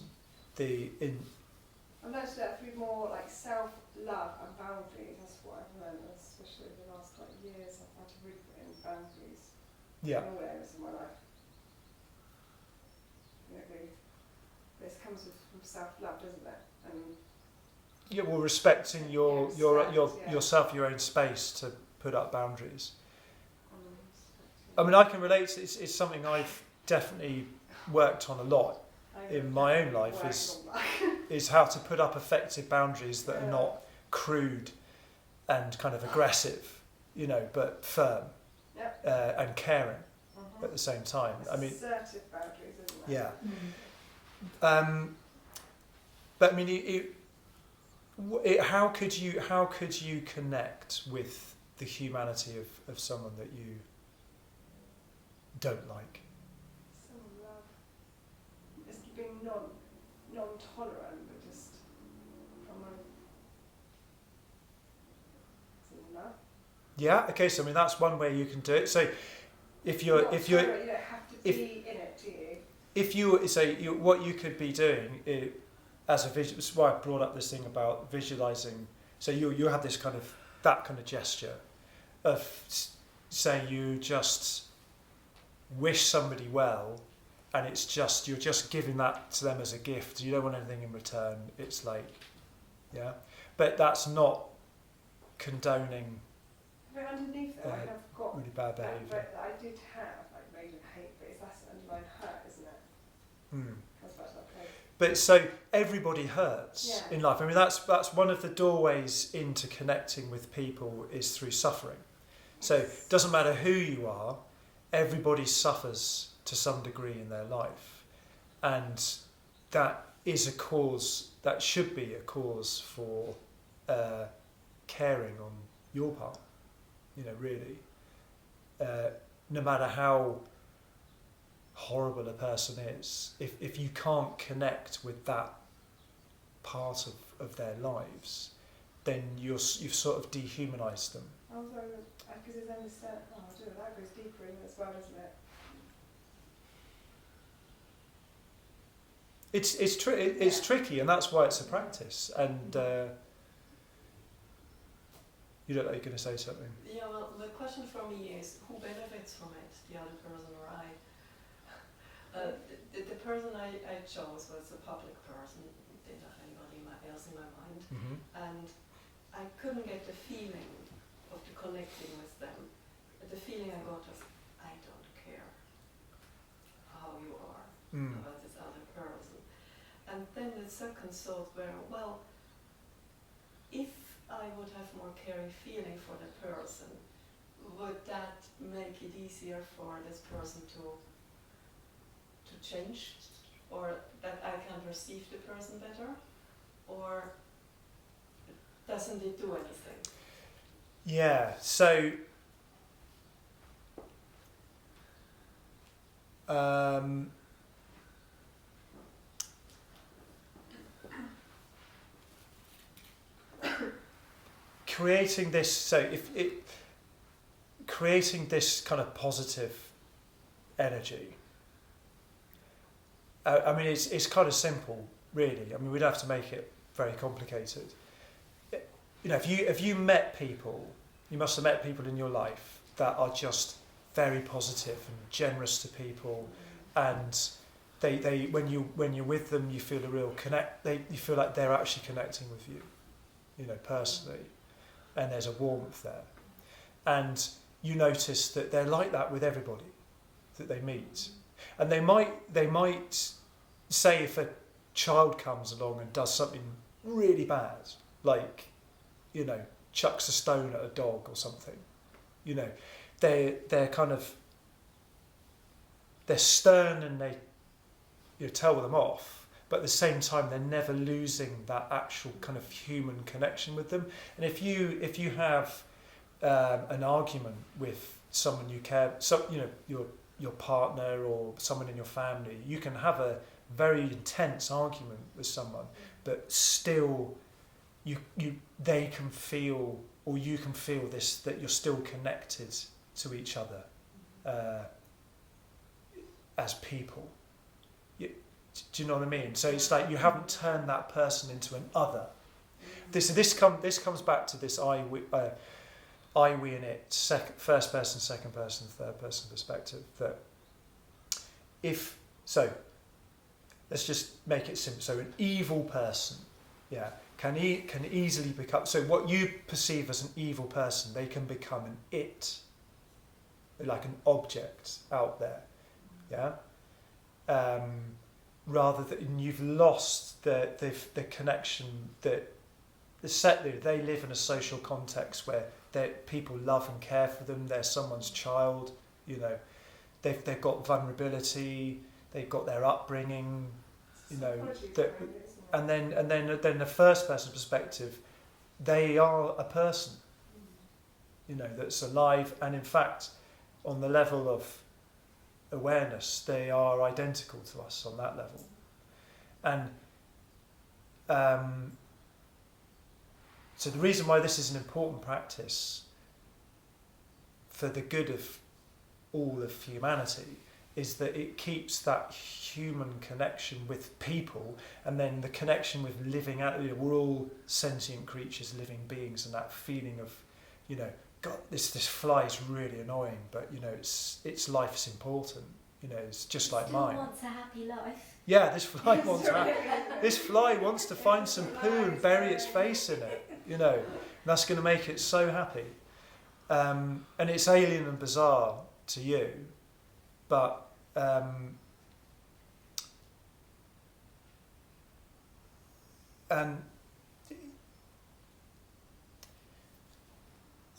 I've noticed that through more like self-love and boundaries. That's what I've learned, especially in the last years. I've had to really put in boundaries in all areas of my life. This comes from self-love, doesn't it? And respecting yourself, your own space to put up boundaries. I mean, I can relate to it's something I've definitely worked on a lot in my own life, is how to put up effective boundaries that are not crude and kind of aggressive, but firm and caring at the same time. Assertive boundaries, isn't it? Yeah. Mm-hmm. But I mean, how could you connect with the humanity of someone that you don't like? Self-love. It's being non-tolerant, but just from love. Yeah. Okay. So I mean, that's one way you can do it. So if you don't have to be in it, do you? If you say what you could be doing as a visual, that's why I brought up this thing about visualizing. So you have this that kind of gesture of say you just wish somebody well, and it's just you're just giving that to them as a gift. You don't want anything in return. It's like, yeah, but that's not condoning But underneath it, like I've got really bad that, behaviour. but I did have like rage and hate, but it's that's an underlying hurt, isn't it? Comes back to that place. But so everybody hurts Yeah. in life. I mean, that's one of the doorways into connecting with people is through suffering. So it doesn't matter who you are, everybody suffers to some degree in their life, and that is a cause. That should be a cause for caring on your part. You know, really, no matter how horrible a person is, if you can't connect with that part of their lives, then you've sort of dehumanised them. Also, because it's understand. Oh, I do it. That goes deeper in as well, doesn't it? It's tricky, and that's why it's a practice. And you look like you're going to say something. Yeah, well, the question for me is who benefits from it, the other person or I? The person I chose was a public person, didn't have anybody else in my mind, and I couldn't get the feeling of the connecting with them. The feeling I got was, I don't care how you are about this other person. And then the second thought were, well, if I would have more caring feeling for the person, would that make it easier for this person to change, or that I can perceive the person better, or doesn't it do anything? Yeah. So. Creating this, creating this kind of positive energy. I mean, it's kind of simple, really. I mean, we don't have to make it very complicated. You know, if you met people, you must have met people in your life that are just very positive and generous to people, and they when you're with them, you feel a real you feel like they're actually connecting with you, you know, personally, and there's a warmth there, and you notice that they're like that with everybody that they meet, and they might say if a child comes along and does something really bad, like, you know, chucks a stone at a dog or something, you know, they're kind of, they're stern and they, you know, tell them off, but at the same time they're never losing that actual kind of human connection with them. And if you have an argument with someone you care, you know, your partner or someone in your family, you can have a very intense argument with someone, but still they can feel, or you can feel this, that you're still connected to each other as people. Do you know what I mean? So it's like you haven't turned that person into an other. This comes back to this I, we and it, first person, second person, third person perspective. That let's just make it simple. So an evil person, yeah, can easily become. So what you perceive as an evil person, they can become an it, like an object out there, yeah. Rather than you've lost the connection that they live in a social context where people love and care for them. They're someone's child, you know. They've got vulnerability. They've got their upbringing, you know. And then the first person perspective, they are a person, you know, that's alive, and in fact, on the level of awareness, they are identical to us on that level. And so the reason why this is an important practice for the good of all of humanity is that it keeps that human connection with people, and then the connection with living out. You know, we're all sentient creatures, living beings, and that feeling of, you know, God, this fly is really annoying, but you know, its life is important. You know, it's just like Still mine. wants a happy life. Yeah, this fly wants to find some poo and bury its face in it. You know, and that's going to make it so happy. And it's alien and bizarre to you, but and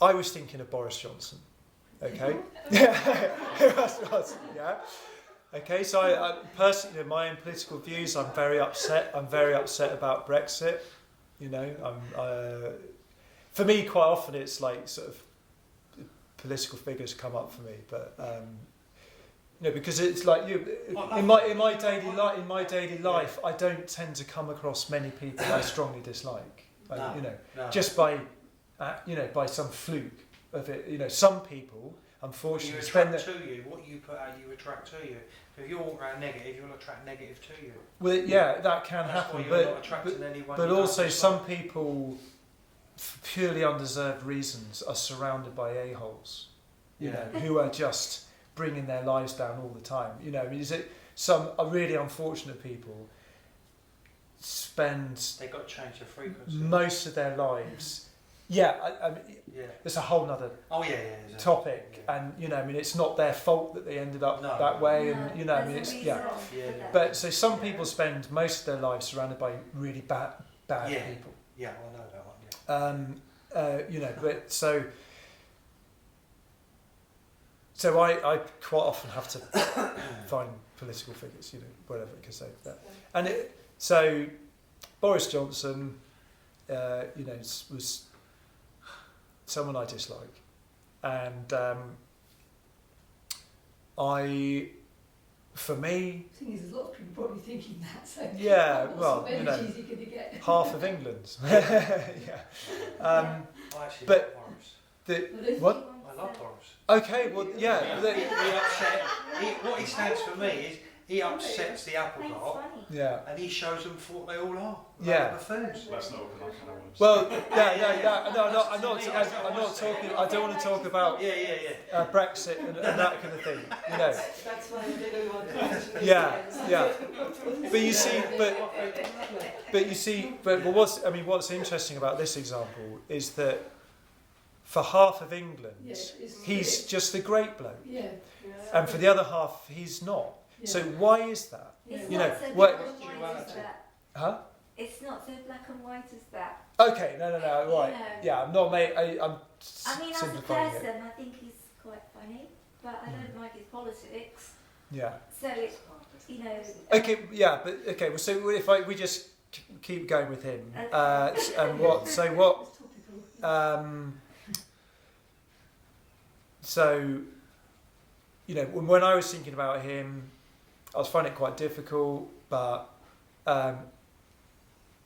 I was thinking of Boris Johnson. Okay, yeah. Okay, so I personally, my own political views, I'm very upset. I'm very upset about Brexit. You know, for me, quite often it's like sort of political figures come up for me, but you know, because it's like in my daily life, I don't tend to come across many people I strongly dislike. You know, just by by some fluke of it. You know, some people, unfortunately, what you put out, you attract to you. If you walk around negative, you'll attract negative to you. Well, yeah, that can That's happen, why you're not attracting anyone but you don't also dislike. some people, for purely undeserved reasons, are surrounded by a-holes. You know, who are just bringing their lives down all the time. You know, I mean, some really unfortunate people spend They've got to change their frequency. most of their lives. Yeah, I mean, it's a whole nother topic, and you know, I mean, it's not their fault that they ended up that way, and you know, I mean, it's But so some people spend most of their lives surrounded by really bad people. Yeah, I know that one. Yeah. You know, but so I quite often have to find political figures, you know, whatever, because so Boris Johnson, you know, was someone I dislike, and for me, the thing is, there's a lot of people probably thinking that. So yeah, what well, sort of you know, energy is he going to get? half of England. Yeah. I actually but like Boris. What? I love Boris. Okay, well, yeah. What he stands for me is he upsets the apple That's cart, funny. Yeah. and he shows them for what they all are. Yeah. Buffoons. Let's not open that kind of worms. Well, yeah. No, I'm not talking. I don't want to talk about Brexit and that kind of thing. You know. That's why I didn't want to. Yeah. But what's interesting about this example is that for half of England, he's just a great bloke, and for the other half, he's not. Yeah. So why is that? It's You not know, so what- black and white as that. Huh? It's not so black and white as that. Okay, no, right. You know. Yeah, I'm not, mate. I'm I mean, as a simplifying person, it. I think he's quite funny, but I don't like his politics. Yeah. So it's, you know. Okay, yeah, but okay. Well, so if we just keep going with him, Okay. and what? So what? So, you know, when I was thinking about him, I was finding it quite difficult, but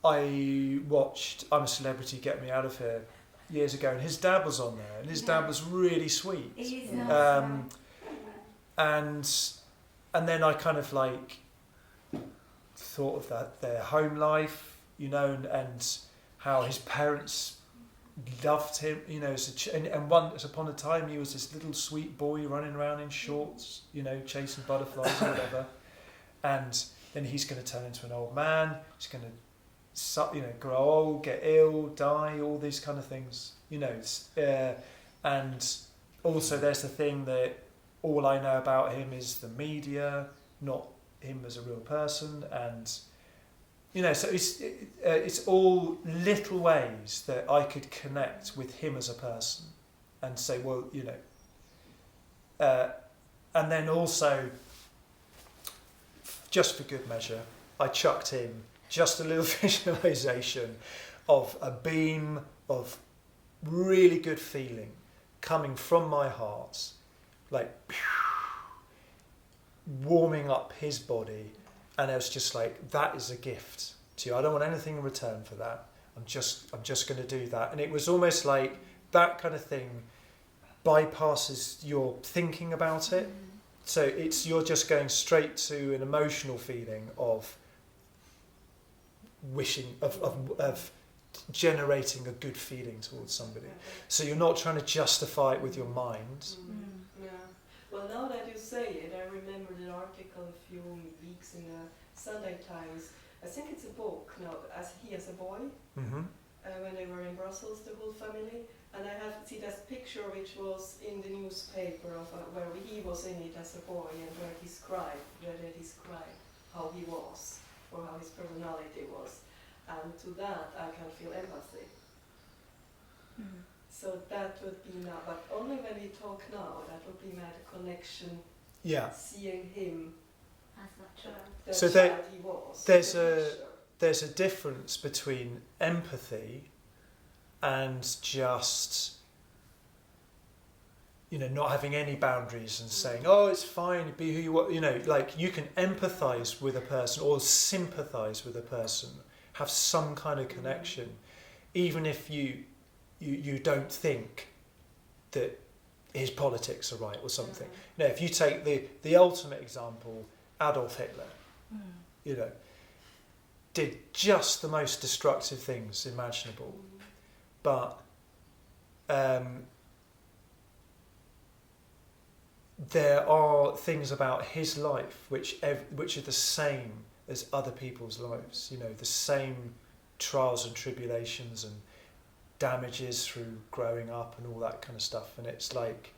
I watched I'm a Celebrity, Get Me Out of Here years ago, and his dad was on there, and his dad was really sweet. It is nice. And then I kind of like thought of their home life, you know, and how his parents loved him, you know, and once upon a time he was this little sweet boy running around in shorts, you know, chasing butterflies or whatever, and then he's going to turn into an old man. He's going to, you know, grow old, get ill, die, all these kind of things, you know. And also there's the thing that all I know about him is the media, not him as a real person, and you know, so it's all little ways that I could connect with him as a person and say, well, you know, and then also, just for good measure, I chucked in just a little visualization of a beam of really good feeling coming from my heart, like warming up his body. And I was just like, that is a gift to you. I don't want anything in return for that. I'm just going to do that. And it was almost like that kind of thing bypasses your thinking about it. So you're just going straight to an emotional feeling of wishing, of generating a good feeling towards somebody. So you're not trying to justify it with your mind. Yeah. Well, now that you say it, I remembered an article a few weeks in the Sunday Times. I think it's a book now, as a boy, Mm-hmm. when they were in Brussels, the whole family. And I have seen this picture which was in the newspaper of where he was in it as a boy, and where they described how he was, or how his personality was. And to that I can feel empathy. So that would be now, but only when we talk now, that would be my connection, Yeah. seeing him, As that child. the So child he was. there's the a- picture. There's a difference between empathy and just, not having any boundaries and saying, oh, it's fine, be who you want. Like you can empathise with a person or sympathise with a person, have some kind of connection, even if you don't think that his politics are right or something. If you take the ultimate example, Adolf Hitler, did just the most destructive things imaginable, but there are things about his life which are the same as other people's lives. The same trials and tribulations and damages through growing up and all that kind of stuff. And it's like,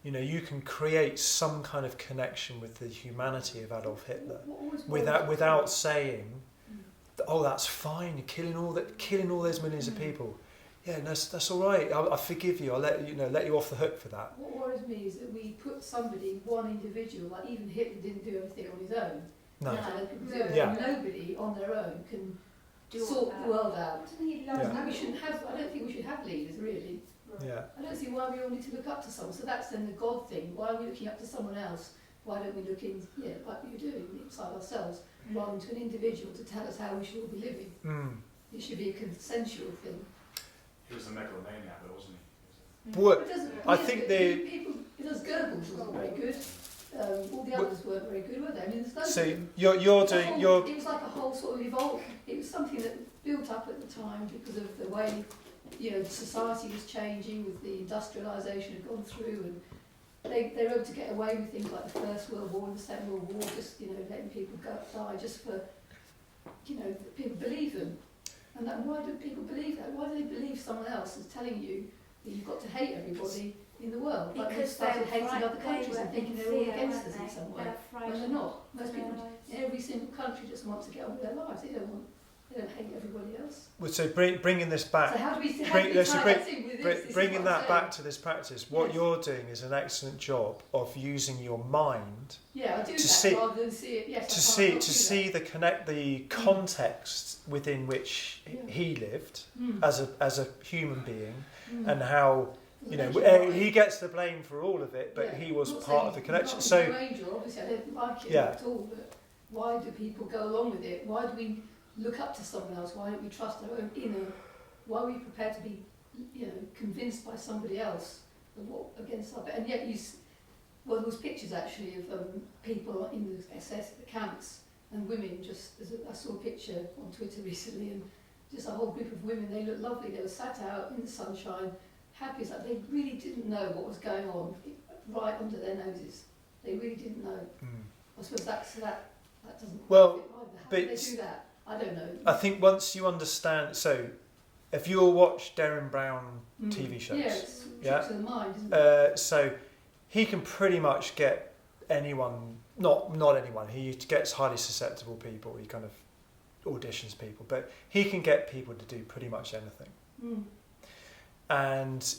you can create some kind of connection with the humanity of Adolf Hitler without saying, "Oh, that's fine. You're killing all those millions of people. Yeah, that's all right. I forgive you. I'll let you off the hook for that." What worries me is that we put somebody, one individual, like even Hitler didn't do everything on his own. No. Other people do it. Yeah. And nobody on their own can Do sort that. the world out. Yeah. We shouldn't have. I don't think we should have leaders really. Yeah. I don't see why we all need to look up to someone. So that's then the God thing. Why are we looking up to someone else? Why don't we look in, like you're doing, inside ourselves, rather than to an individual to tell us how we should all be living? It should be a consensual thing. He was a megalomaniac, though, wasn't he? What It doesn't, I think people, because Goebbels wasn't very good. All the others weren't very good, were they? I mean, there's no. so you're doing your It was like a whole sort of evolved. It was something that built up at the time because of the way, the society was changing with the industrialisation had gone through, and they were able to get away with things like the First World War and the Second World War, just letting people die just for people believe them. And why do people believe that? Why do they believe someone else is telling you that you've got to hate everybody in the world? Like they started hating other countries and thinking they're all against us in some way. When they're not. Most people in every single country just want to get on with their lives. They don't hate everybody else. Well, so bringing this back. So how do we Bringing bring that back to this practice, what Yes. you're doing is an excellent job of using your mind Yeah, I do to that see- rather than see it. Yes, to see the context within which Yeah. he lived Mm. as a human being, and how Angel, he gets the blame for all of it, but yeah. he was I'm not part saying of the he's connection. not So no angel, obviously I don't like it Yeah. at all, but why do people go along with it? Why do we look up to someone else? Why don't we trust our own inner? Why are we prepared to be, convinced by somebody else of what against our? And yet there was pictures actually of people in the SS the camps and women. I saw a picture on Twitter recently, and just a whole group of women. They looked lovely. They were sat out in the sunshine, happy as that. They really didn't know what was going on right under their noses. They really didn't know. I suppose that doesn't. Well, fit either. How but do they do that? I don't know. I think once you understand, so if you all watch Derren Brown Mm. TV shows, Yeah, it's Yeah. tricks of the mind, isn't it? So he can pretty much get anyone, not anyone, he gets highly susceptible people, he kind of auditions people, but he can get people to do pretty much anything. Mm. And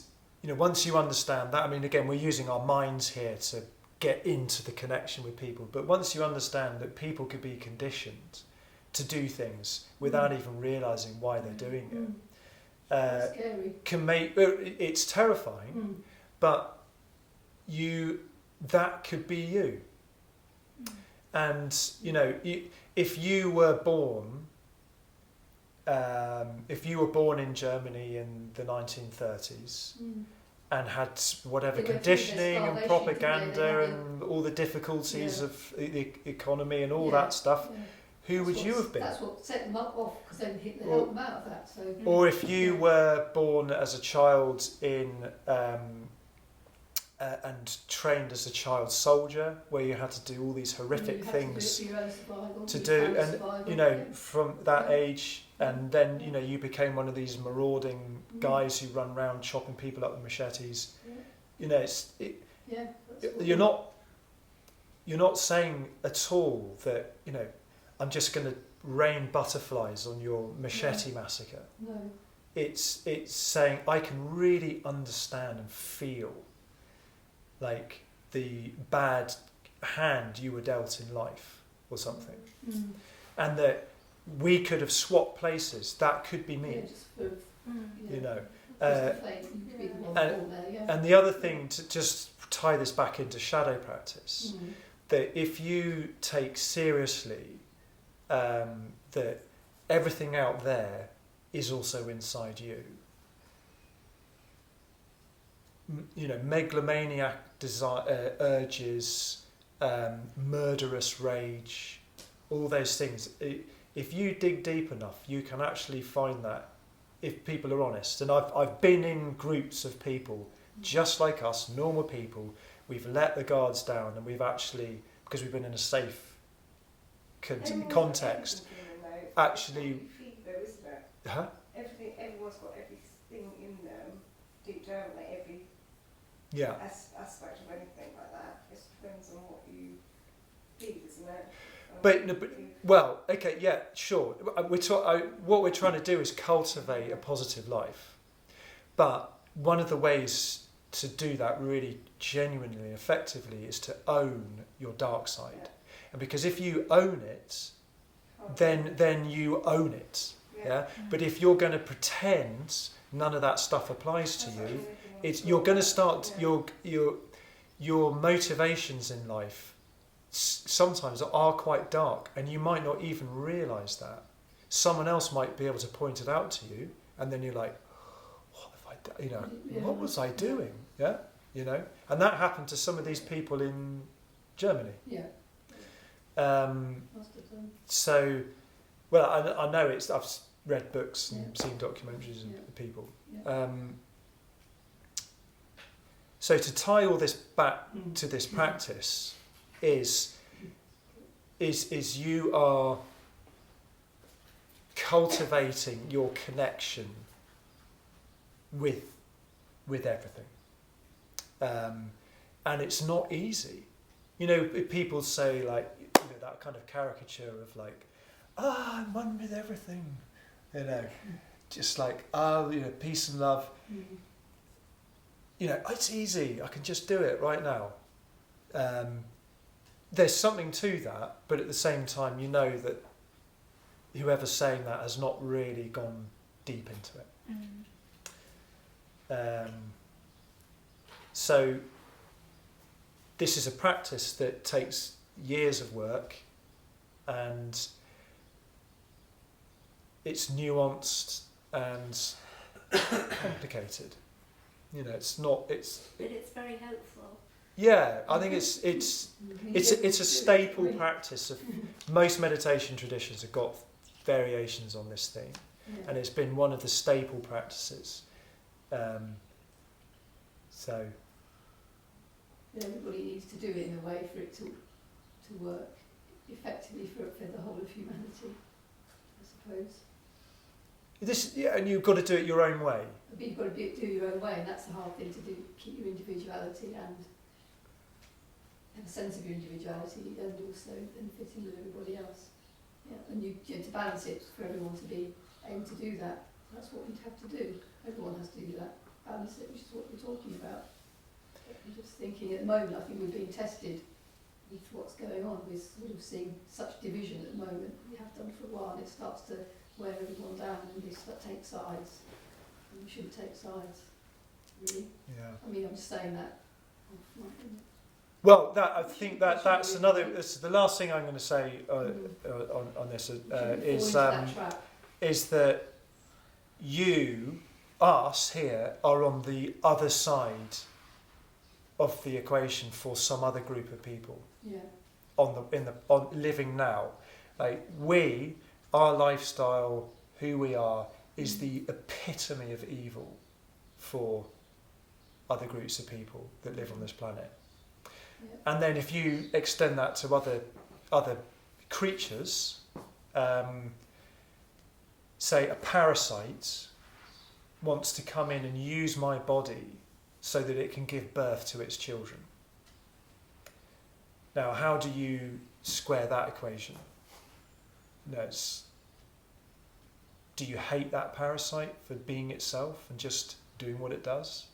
once you understand that, I mean, again, we're using our minds here to get into the connection with people, but once you understand that people could be conditioned to do things without even realising why they're doing it, That's scary. can make it's terrifying. Mm. But that could be you. And if you were born in Germany in the 1930s Mm. and had whatever They went through conditioning their and starvation, propaganda didn't they? and all the difficulties Yeah. of the economy and all Yeah. that stuff, Yeah. who would you have been? That's what set them off, because then Hitler helped them out of that. So. Or if you were born as a child in and trained as a child soldier, where you had to do all these horrific things to do, and you know, from that age, and then you know, you became one of these marauding guys who run around chopping people up with machetes. You know, you're not saying at all that, you know, I'm just going to rain butterflies on your machete massacre. No. It's saying I can really understand and feel like the bad hand you were dealt in life or something, and that we could have swapped places. That could be me. You know. And the other thing, to just tie this back into shadow practice, that if you take seriously that everything out there is also inside you. You know, megalomaniac desire, urges, murderous rage, all those things. If you dig deep enough, you can actually find that if people are honest. And I've been in groups of people just like us, normal people. We've let the guards down, and we've actually, because we've been in a safe context, actually. Huh? Everyone's got everything in them, deep down, like every aspect of anything like that. It depends on what you feed, isn't it? Well, okay, yeah, sure. What we're trying to do is cultivate a positive life. But one of the ways to do that really genuinely, effectively, is to own your dark side. Yeah. And because if you own it, then you own it. Yeah. But if you're going to pretend none of that stuff applies to you, you're going to start your motivations in life sometimes are quite dark, and you might not even realise that. Someone else might be able to point it out to you, and then you're like, what have I done? You know, what was I doing? Yeah, you know, and that happened to some of these people in Germany. Yeah. So, well, I know I've read books and seen documentaries of people. Yeah. So to tie all this back to this practice is you are cultivating your connection with everything, and it's not easy. You know, people say, like, you know, that kind of caricature of like, I'm one with everything, you know, just like, you know, peace and love. You know, it's easy. I can just do it right now. There's something to that, but at the same time, you know that whoever's saying that has not really gone deep into it. So this is a practice that takes years of work, and it's nuanced and complicated. You know, it's not. But it's very helpful. Yeah, I think it's a staple practice of most meditation traditions have got variations on this theme, and it's been one of the staple practices. So everybody needs to do it in a way for it to work effectively for the whole of humanity, I suppose. And you've got to do it your own way. But you've got to do it your own way, and that's the hard thing to do. Keep your individuality and have a sense of your individuality, and also then fit in with everybody else. Yeah, and you to balance it for everyone to be able to do that. That's what we'd have to do. Everyone has to do that. Balance it, which is what we're talking about. I'm just thinking at the moment, I think we're being tested with what's going on. We're sort of seeing such division at the moment. We have done for a while, and it starts to wear everyone down, and we start to take sides. And we shouldn't take sides, really. Yeah. I mean, I'm just saying that. Well, I think that's another. It's the last thing I'm going to say on this is that us here, are on the other side of the equation for some other group of people. Yeah. On living now, Like our lifestyle, who we are, is the epitome of evil for other groups of people that live on this planet. Yeah. And then if you extend that to other creatures, say a parasite wants to come in and use my body so that it can give birth to its children. Now, how do you square that equation? Do you hate that parasite for being itself and just doing what it does?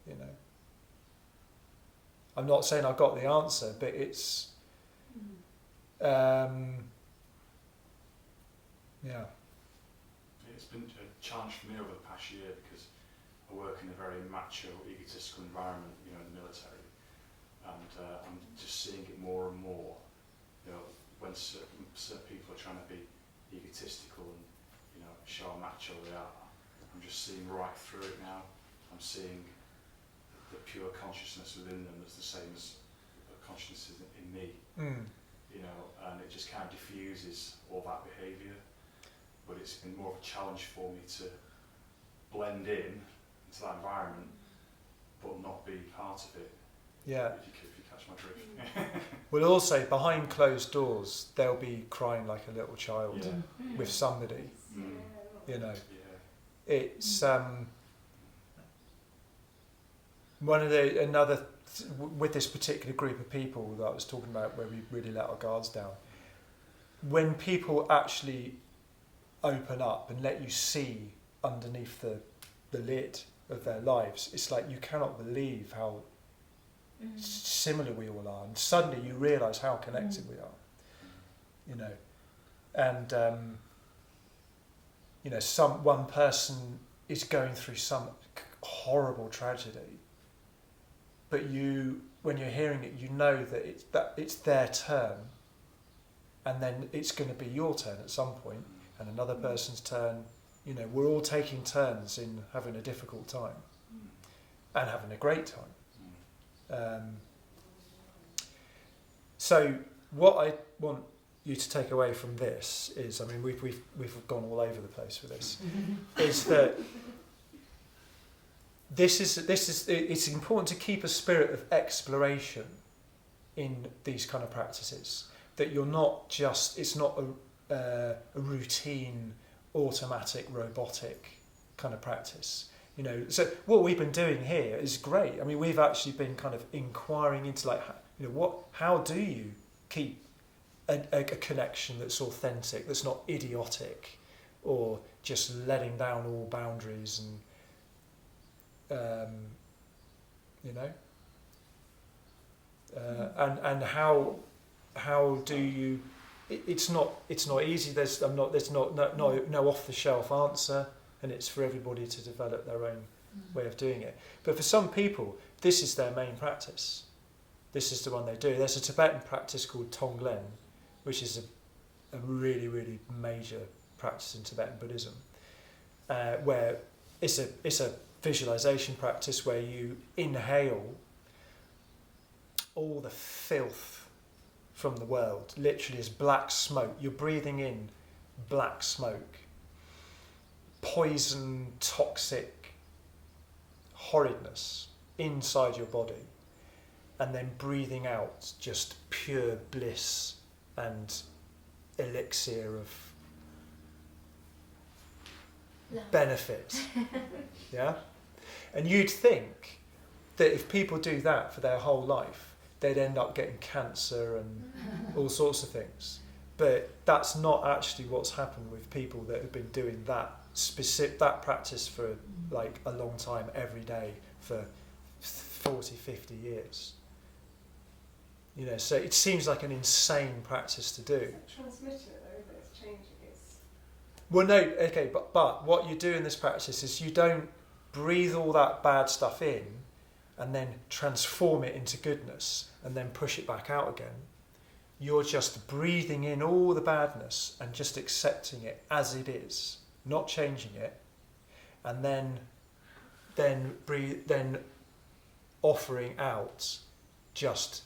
You know, I'm not saying I've got the answer, but it's yeah. It's been a challenge for me over the past year because I work in a very macho, egotistical environment, you know, in the military, and I'm just seeing it more and more. You know, when certain people are trying to be egotistical and, you know, show how macho they are, I'm just seeing right through it now. I'm seeing the pure consciousness within them that's the same as the consciousness in me. You know, and it just kind of diffuses all that behaviour. But it's been more of a challenge for me to blend in into that environment, but not be part of it. Yeah. If you catch my drift. Well, also behind closed doors, they'll be crying like a little child with somebody. You know, it's with this particular group of people that I was talking about, where we really let our guards down. When people actually open up and let you see underneath the lid of their lives, it's like you cannot believe how similar we all are, and suddenly you realise how connected we are. You know, and you know, one person is going through some horrible tragedy, but when you're hearing it, you know that it's their turn, and then it's going to be your turn at some point, and another person's turn. You know, we're all taking turns in having a difficult time and having a great time. So what I want you to take away from this is, I mean, we've gone all over the place with this, is that it's important to keep a spirit of exploration in these kind of practices. That you're not just, it's not a routine, automatic, robotic kind of practice. You know, so what we've been doing here is great. I mean, we've actually been kind of inquiring into, like, you know, how do you keep a connection that's authentic, that's not idiotic, or just letting down all boundaries, and you know, and how do you? It's not easy. There's no off the shelf answer, and it's for everybody to develop their own way of doing it. But for some people, this is their main practice. This is the one they do. There's a Tibetan practice called Tonglen, which is a really, really major practice in Tibetan Buddhism, where it's a visualization practice where you inhale all the filth from the world, literally as black smoke. You're breathing in black smoke, poison, toxic horridness inside your body, and then breathing out just pure bliss and elixir of benefit. Yeah? And you'd think that if people do that for their whole life, they'd end up getting cancer and all sorts of things. But that's not actually what's happened with people that have been doing that practice for like a long time, every day, for 40, 50 years. You know, so it seems like an insane practice to do. It's a transmitter though, isn't it? It's changing. It's... Well, no, okay, but what you do in this practice is you don't breathe all that bad stuff in and then transform it into goodness and then push it back out again. You're just breathing in all the badness and just accepting it as it is, not changing it, and then offering out just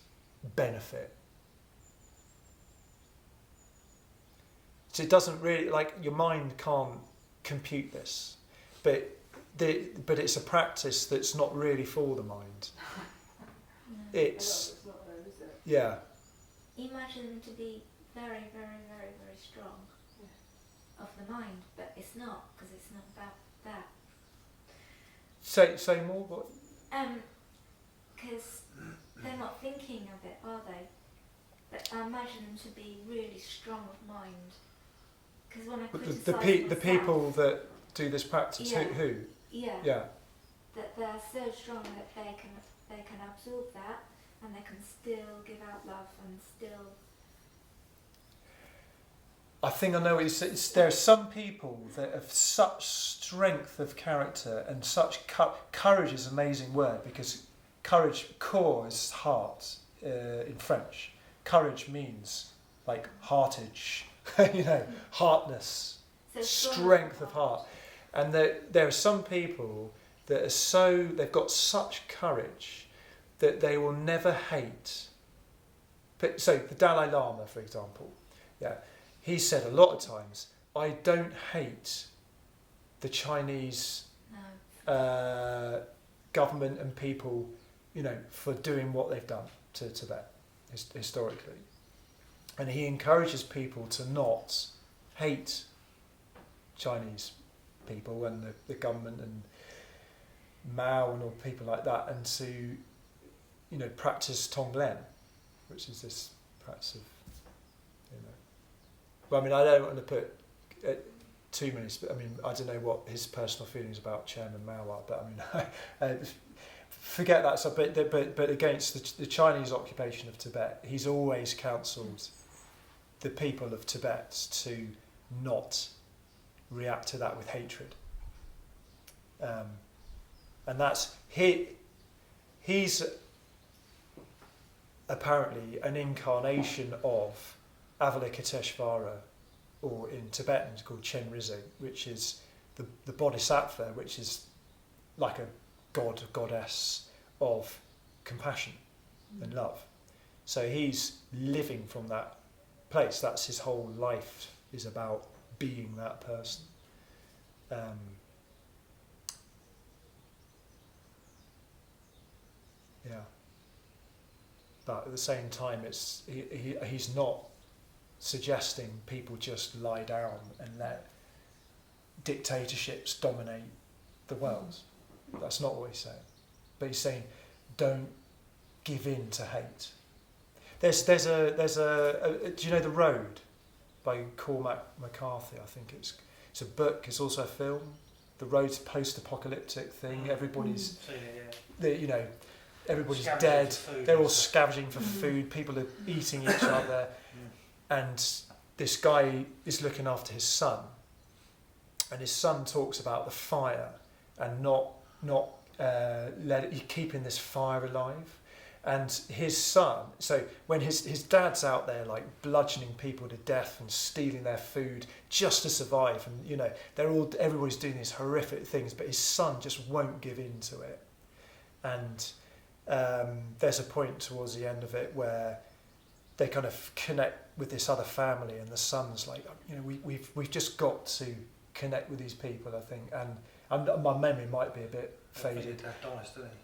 benefit. So it doesn't really, like, your mind can't compute this, but it's a practice that's not really for the mind. It's not though, is it? yeah. Imagine them to be very, very, very, very strong of the mind, but it's not, because it's not about that. Say more. What? Because they're not thinking of it, are they? But I imagine them to be really strong of mind. Because when I But criticise the people that do this practice, Yeah. who? yeah, Yeah. that they're so strong that they can absorb that, and they can still give out love and still. I think I know what you say. There are some people that have such strength of character and such courage is an amazing word, because courage, core, is heart in French. Courage means like heartage, heartness, So strength of heart. And there are some people that are they've got such courage that they will never hate. But, so the Dalai Lama, for example, he said a lot of times, I don't hate the Chinese government and people, for doing what they've done to Tibet historically. And he encourages people to not hate Chinese people and the government and Mao and all people like that, and to, practice Tonglen, which is this practice of, Well, I mean, I don't want to put too many. I don't know what his personal feelings about Chairman Mao are, but I mean, forget that. So, but against the Chinese occupation of Tibet, he's always counselled the people of Tibet to not react to that with hatred. And that's he's apparently an incarnation of Avalokiteshvara, or in Tibetan it's called Chenrezig, which is the bodhisattva, which is like a god, goddess of compassion and love. So he's living from that place. That's his whole life, is about being that person. But at the same time, he's not suggesting people just lie down and let dictatorships dominate the world. That's not what he's saying. But he's saying, don't give in to hate. There's a do you know The Road by Cormac McCarthy? I think it's a book. It's also a film. The Road's a post-apocalyptic thing. Everybody's everybody's dead. They're all scavenging for food. People are eating each other. And this guy is looking after his son, and his son talks about the fire and not keeping this fire alive. And his son, so when his dad's out there like bludgeoning people to death and stealing their food just to survive, and everybody's doing these horrific things, but his son just won't give in to it. And there's a point towards the end of it where they kind of connect with this other family, and the son's like, we've just got to connect with these people, I think. And my memory might be a bit faded.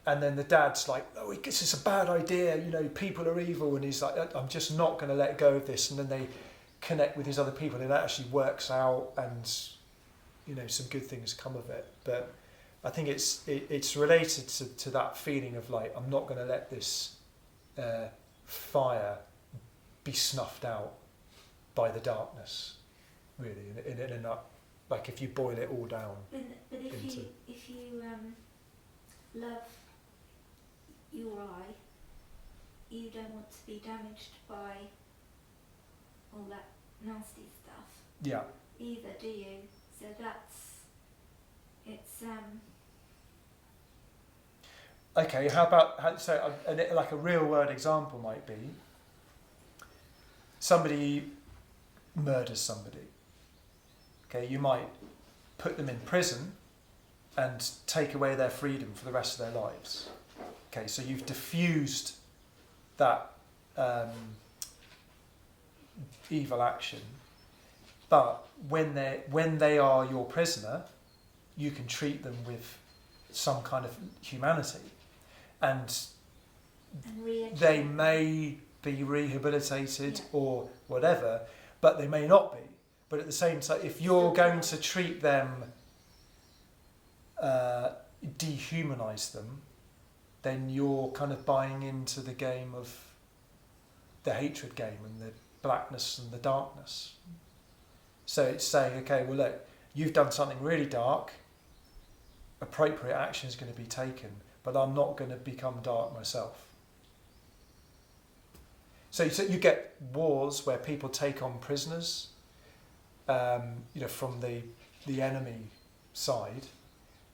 And then the dad's like, oh, this is a bad idea, people are evil, and he's like, I'm just not going to let go of this. And then they connect with these other people, and it actually works out, and some good things come of it. But I think it's related to that feeling of like, I'm not going to let this fire be snuffed out by the darkness, really. In like if you boil it all down. But if you love your eye, you don't want to be damaged by all that nasty stuff. Yeah. Either, do you? So it's Okay. How about like a real world example might be somebody murders somebody. Okay, you might put them in prison and take away their freedom for the rest of their lives. Okay, so you've diffused that evil action, But when they are your prisoner, you can treat them with some kind of humanity, and they may be rehabilitated or whatever, but they may not be. But at the same time, if you're going to treat them, dehumanize them, then you're kind of buying into the game of the hatred game and the blackness and the darkness. So it's saying, okay, well look, you've done something really dark, appropriate action is going to be taken, but I'm not going to become dark myself. So you get wars where people take on prisoners, from the enemy side.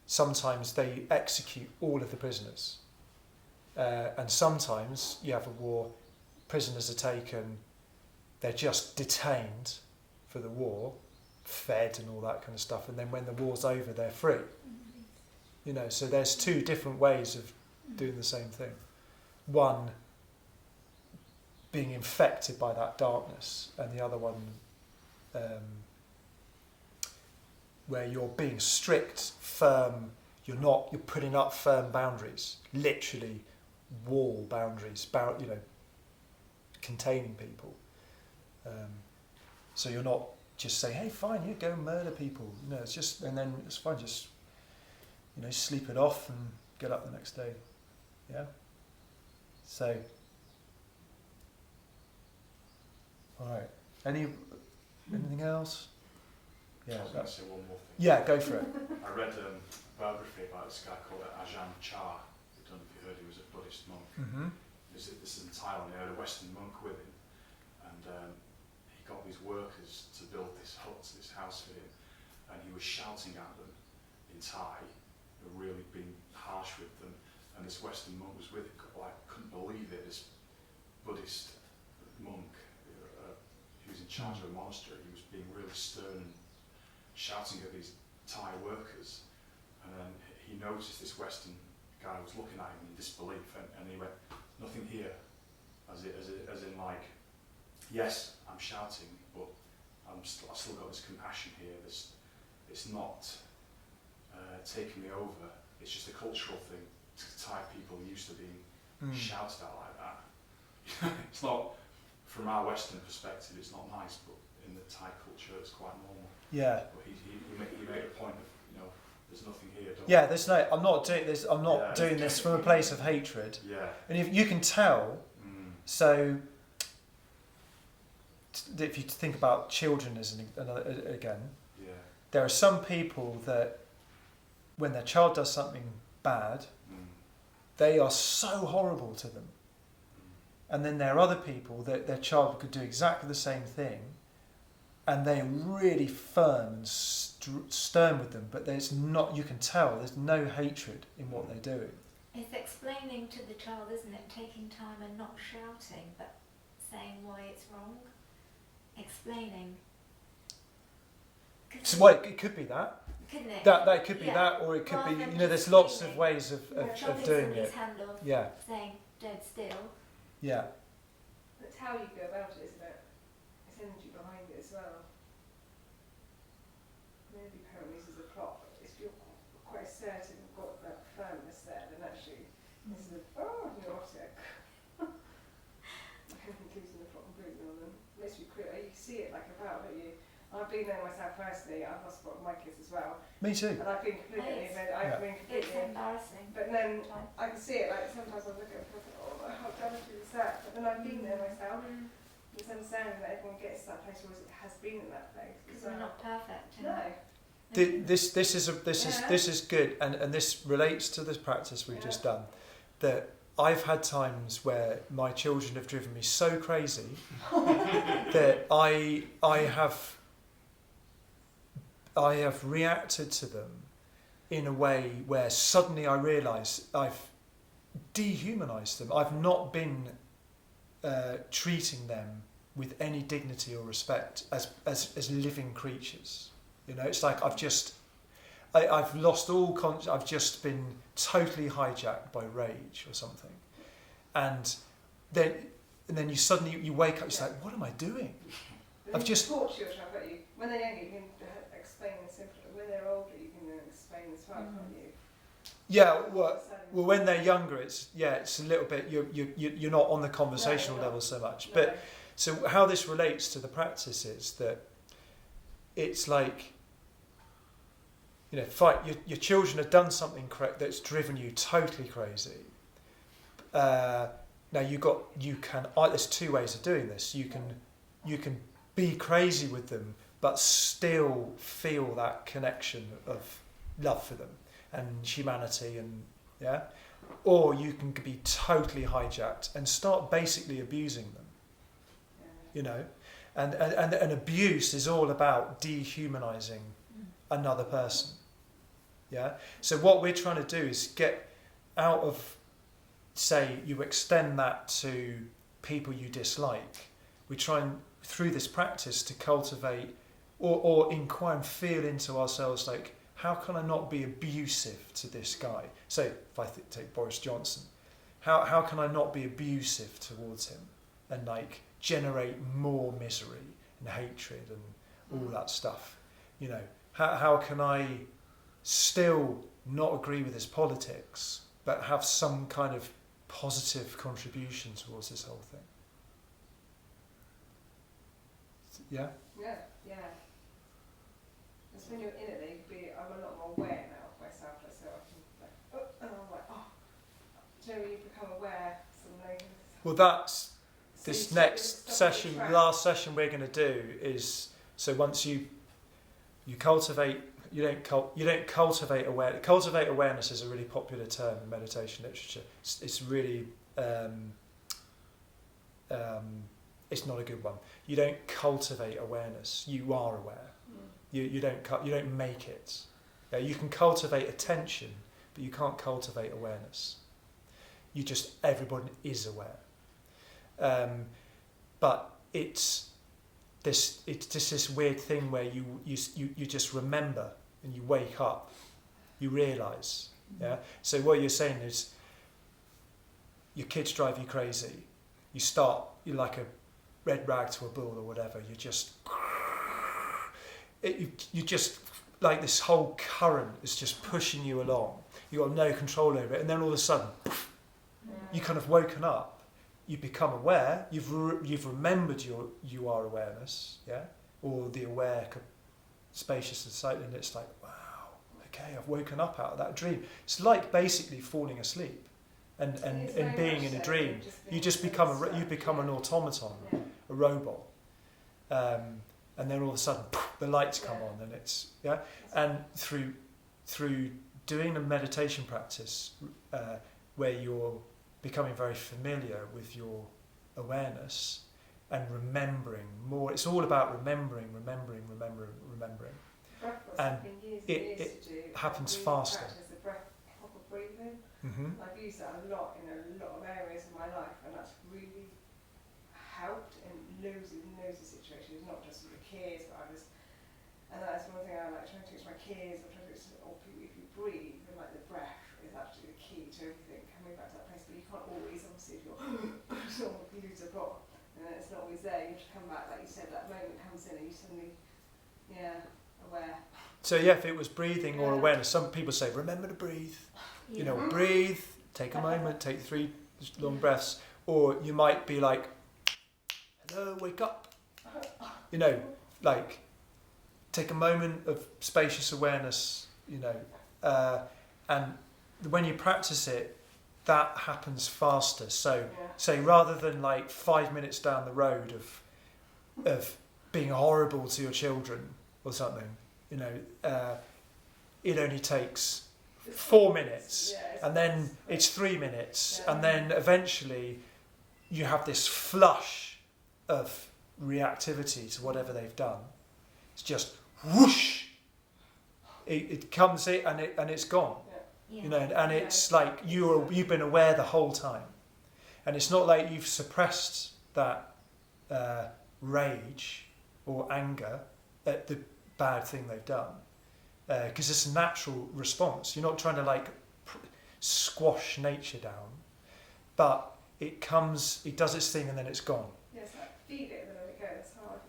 Sometimes they execute all of the prisoners. And sometimes you have a war, prisoners are taken, they're just detained for the war, fed and all that kind of stuff, and then when the war's over, they're free. So there's two different ways of doing the same thing. One, being infected by that darkness, and the other one where you're being strict, firm, you're putting up firm boundaries, literally wall boundaries, containing people. So you're not just saying, hey, fine, you go and murder people. It's just, and then it's fine, just, sleep it off and get up the next day. Yeah? So, all right. Anything else? Yeah. I was going to say one more thing. Yeah, go for it. I read a biography about this guy called Ajahn Chah. I don't know if you heard, he was a Buddhist monk. Mm-hmm. This is in Thailand. He had a Western monk with him, and he got these workers to build this hut, this house for him, and he was shouting at them in Thai, really being harsh with them. And this Western monk was with him. Couldn't believe it. This Buddhist monk, he was in charge of a monastery. He was being really stern and shouting at these Thai workers, and then he noticed this Western guy was looking at him in disbelief, and he went, nothing here, as in like, yes, I'm shouting, but I've still got this compassion here. It's not taking me over. It's just a cultural thing. Thai people are used to being shouted at like that. It's not, from our Western perspective, it's not nice, but in the Thai culture, it's quite normal. Yeah. But he made a point of, there's nothing here. I'm not doing this. I'm not doing this from a place of hatred. Yeah. And if you can tell, so if you think about children as again, there are some people that when their child does something bad, they are so horrible to them. And then there are other people that their child could do exactly the same thing, and they're really firm and stern with them, but there's not, you can tell, there's no hatred in what they're doing. It's explaining to the child, isn't it? Taking time and not shouting, but saying why it's wrong. Explaining. So it could be that. Couldn't it? That could be that, or it could Rather be, than there's just lots of screaming. ways of doing it. Hand off, Yeah. saying, dead still. Yeah. That's how you go about it, isn't it? It's energy behind it as well. Maybe apparently this is a plot, but if you're quite certain you've got that firmness there, then actually this is neurotic. Losing the plot completely on them. Makes me clear. You see it like about, don't you? I've been there myself personally. I've lost spot with my kids as well. Me too. And I've been completely, It's embarrassing. But then I can see it, like sometimes I look at it and think, oh, how damaging is that? But then I've been there myself. It's understanding that everyone gets to that place where it has been in that place. Because we're not perfect. No. This is good, and this relates to this practice we've just done. That I've had times where my children have driven me so crazy that I have reacted to them in a way where suddenly I realise I've dehumanised them. I've not been treating them with any dignity or respect as living creatures. It's like I've lost all conscience. I've just been totally hijacked by rage or something, and then you suddenly wake up. It's like, what am I doing? I've just taught children, but you, when they're younger, you can explain them simply. When they're older, you can explain as well, can't you? yeah. Well, when they're younger, it's a little bit. You're not on the conversational No, you're not. level so much. No. But so how this relates to the practice is that it's like, you know, your children have done something correct that's driven you totally crazy. Now there's two ways of doing this. You can be crazy with them, but still feel that connection of love for them and humanity, and or you can be totally hijacked and start basically abusing them. You know, and abuse is all about dehumanizing another person. Yeah. So what we're trying to do is get out of, say, you extend that to people you dislike. We try and, through this practice, to cultivate or inquire and feel into ourselves, like, how can I not be abusive to this guy? So if I take Boris Johnson, how can I not be abusive towards him and like generate more misery and hatred and all that stuff? You know, how can I still not agree with his politics but have some kind of positive contribution towards this whole thing? Yeah? Yeah. It's when you're in it, I'm a lot more aware now of myself, so I can, and I'm like, do you know, you become aware suddenly. Well, that's So this you next stop session, being trapped. last session we're going to do is, so once you cultivate, you don't cultivate awareness. Cultivate awareness is a really popular term in meditation literature. It's really it's not a good one. You don't cultivate awareness. You are aware. You don't make it. Yeah, you can cultivate attention, but you can't cultivate awareness. Everybody is aware. But it's just this weird thing where you just remember and you wake up, you realise. Yeah. So what you're saying is, your kids drive you crazy. You're like a red rag to a bull or whatever. You just like this whole current is just pushing you along. You got no control over it, and then all of a sudden, you kind of woken up. You become aware. You've remembered you are awareness, yeah, or the aware, spacious and sight, and it's like, wow, okay, I've woken up out of that dream. It's like basically falling asleep, and being in a dream. You just become an automaton, a robot, and then all of a sudden the lights come on, and it's and through doing a meditation practice where you're becoming very familiar with your awareness and remembering more. It's all about remembering. And it happens faster. The breath, proper breathing. Mm-hmm. I've used that a lot in a lot of areas of my life, and that's really helped in loads of situations, not just with the kids, but and that's one thing I like trying to teach my kids, or trying to teach all people. If you breathe, and like the breath is absolutely the key to everything, coming back to that place, but you can't always, obviously, if you're sort of lose a block, and then it's not always there, you have to come back, like you said, that moment comes in and you suddenly, aware. So if it was breathing or awareness, some people say, remember to breathe. You know, breathe, take a moment, take 3 long breaths, or you might be like, hello, wake up. You know, like, take a moment of spacious awareness, and when you practice it, that happens faster. So, say rather than like 5 minutes down the road of being horrible to your children or something, it only takes 4 minutes, and then it's 3 minutes, and then eventually you have this flush of reactivity to whatever they've done. It's just whoosh. It comes in and it's gone. And it's like you've been aware the whole time, and it's not like you've suppressed that rage or anger at the bad thing they've done, because it's a natural response. You're not trying to squash nature down, but it does its thing and then it's gone. Yes, feed it and then let it go. That's how I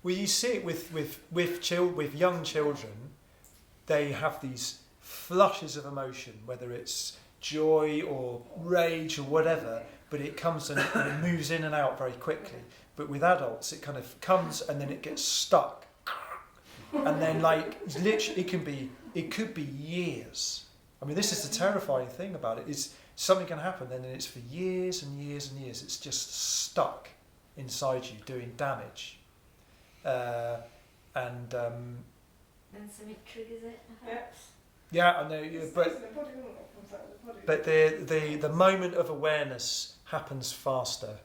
Well, you see it with young children. They have these flushes of emotion, whether it's joy or rage or whatever, but it comes and it moves in and out very quickly. But with adults, it kind of comes and then it gets stuck, and then like literally it could be years. I mean, this is the terrifying thing about it, is something can happen and then it's for years and years and years. It's just stuck inside you, doing damage, And something triggers it, perhaps. yeah, I know. But the moment of awareness happens faster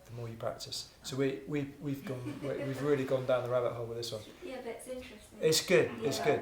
the more you practice. So we've really gone down the rabbit hole with this one. Yeah, but it's interesting. It's good. It's Yeah. good.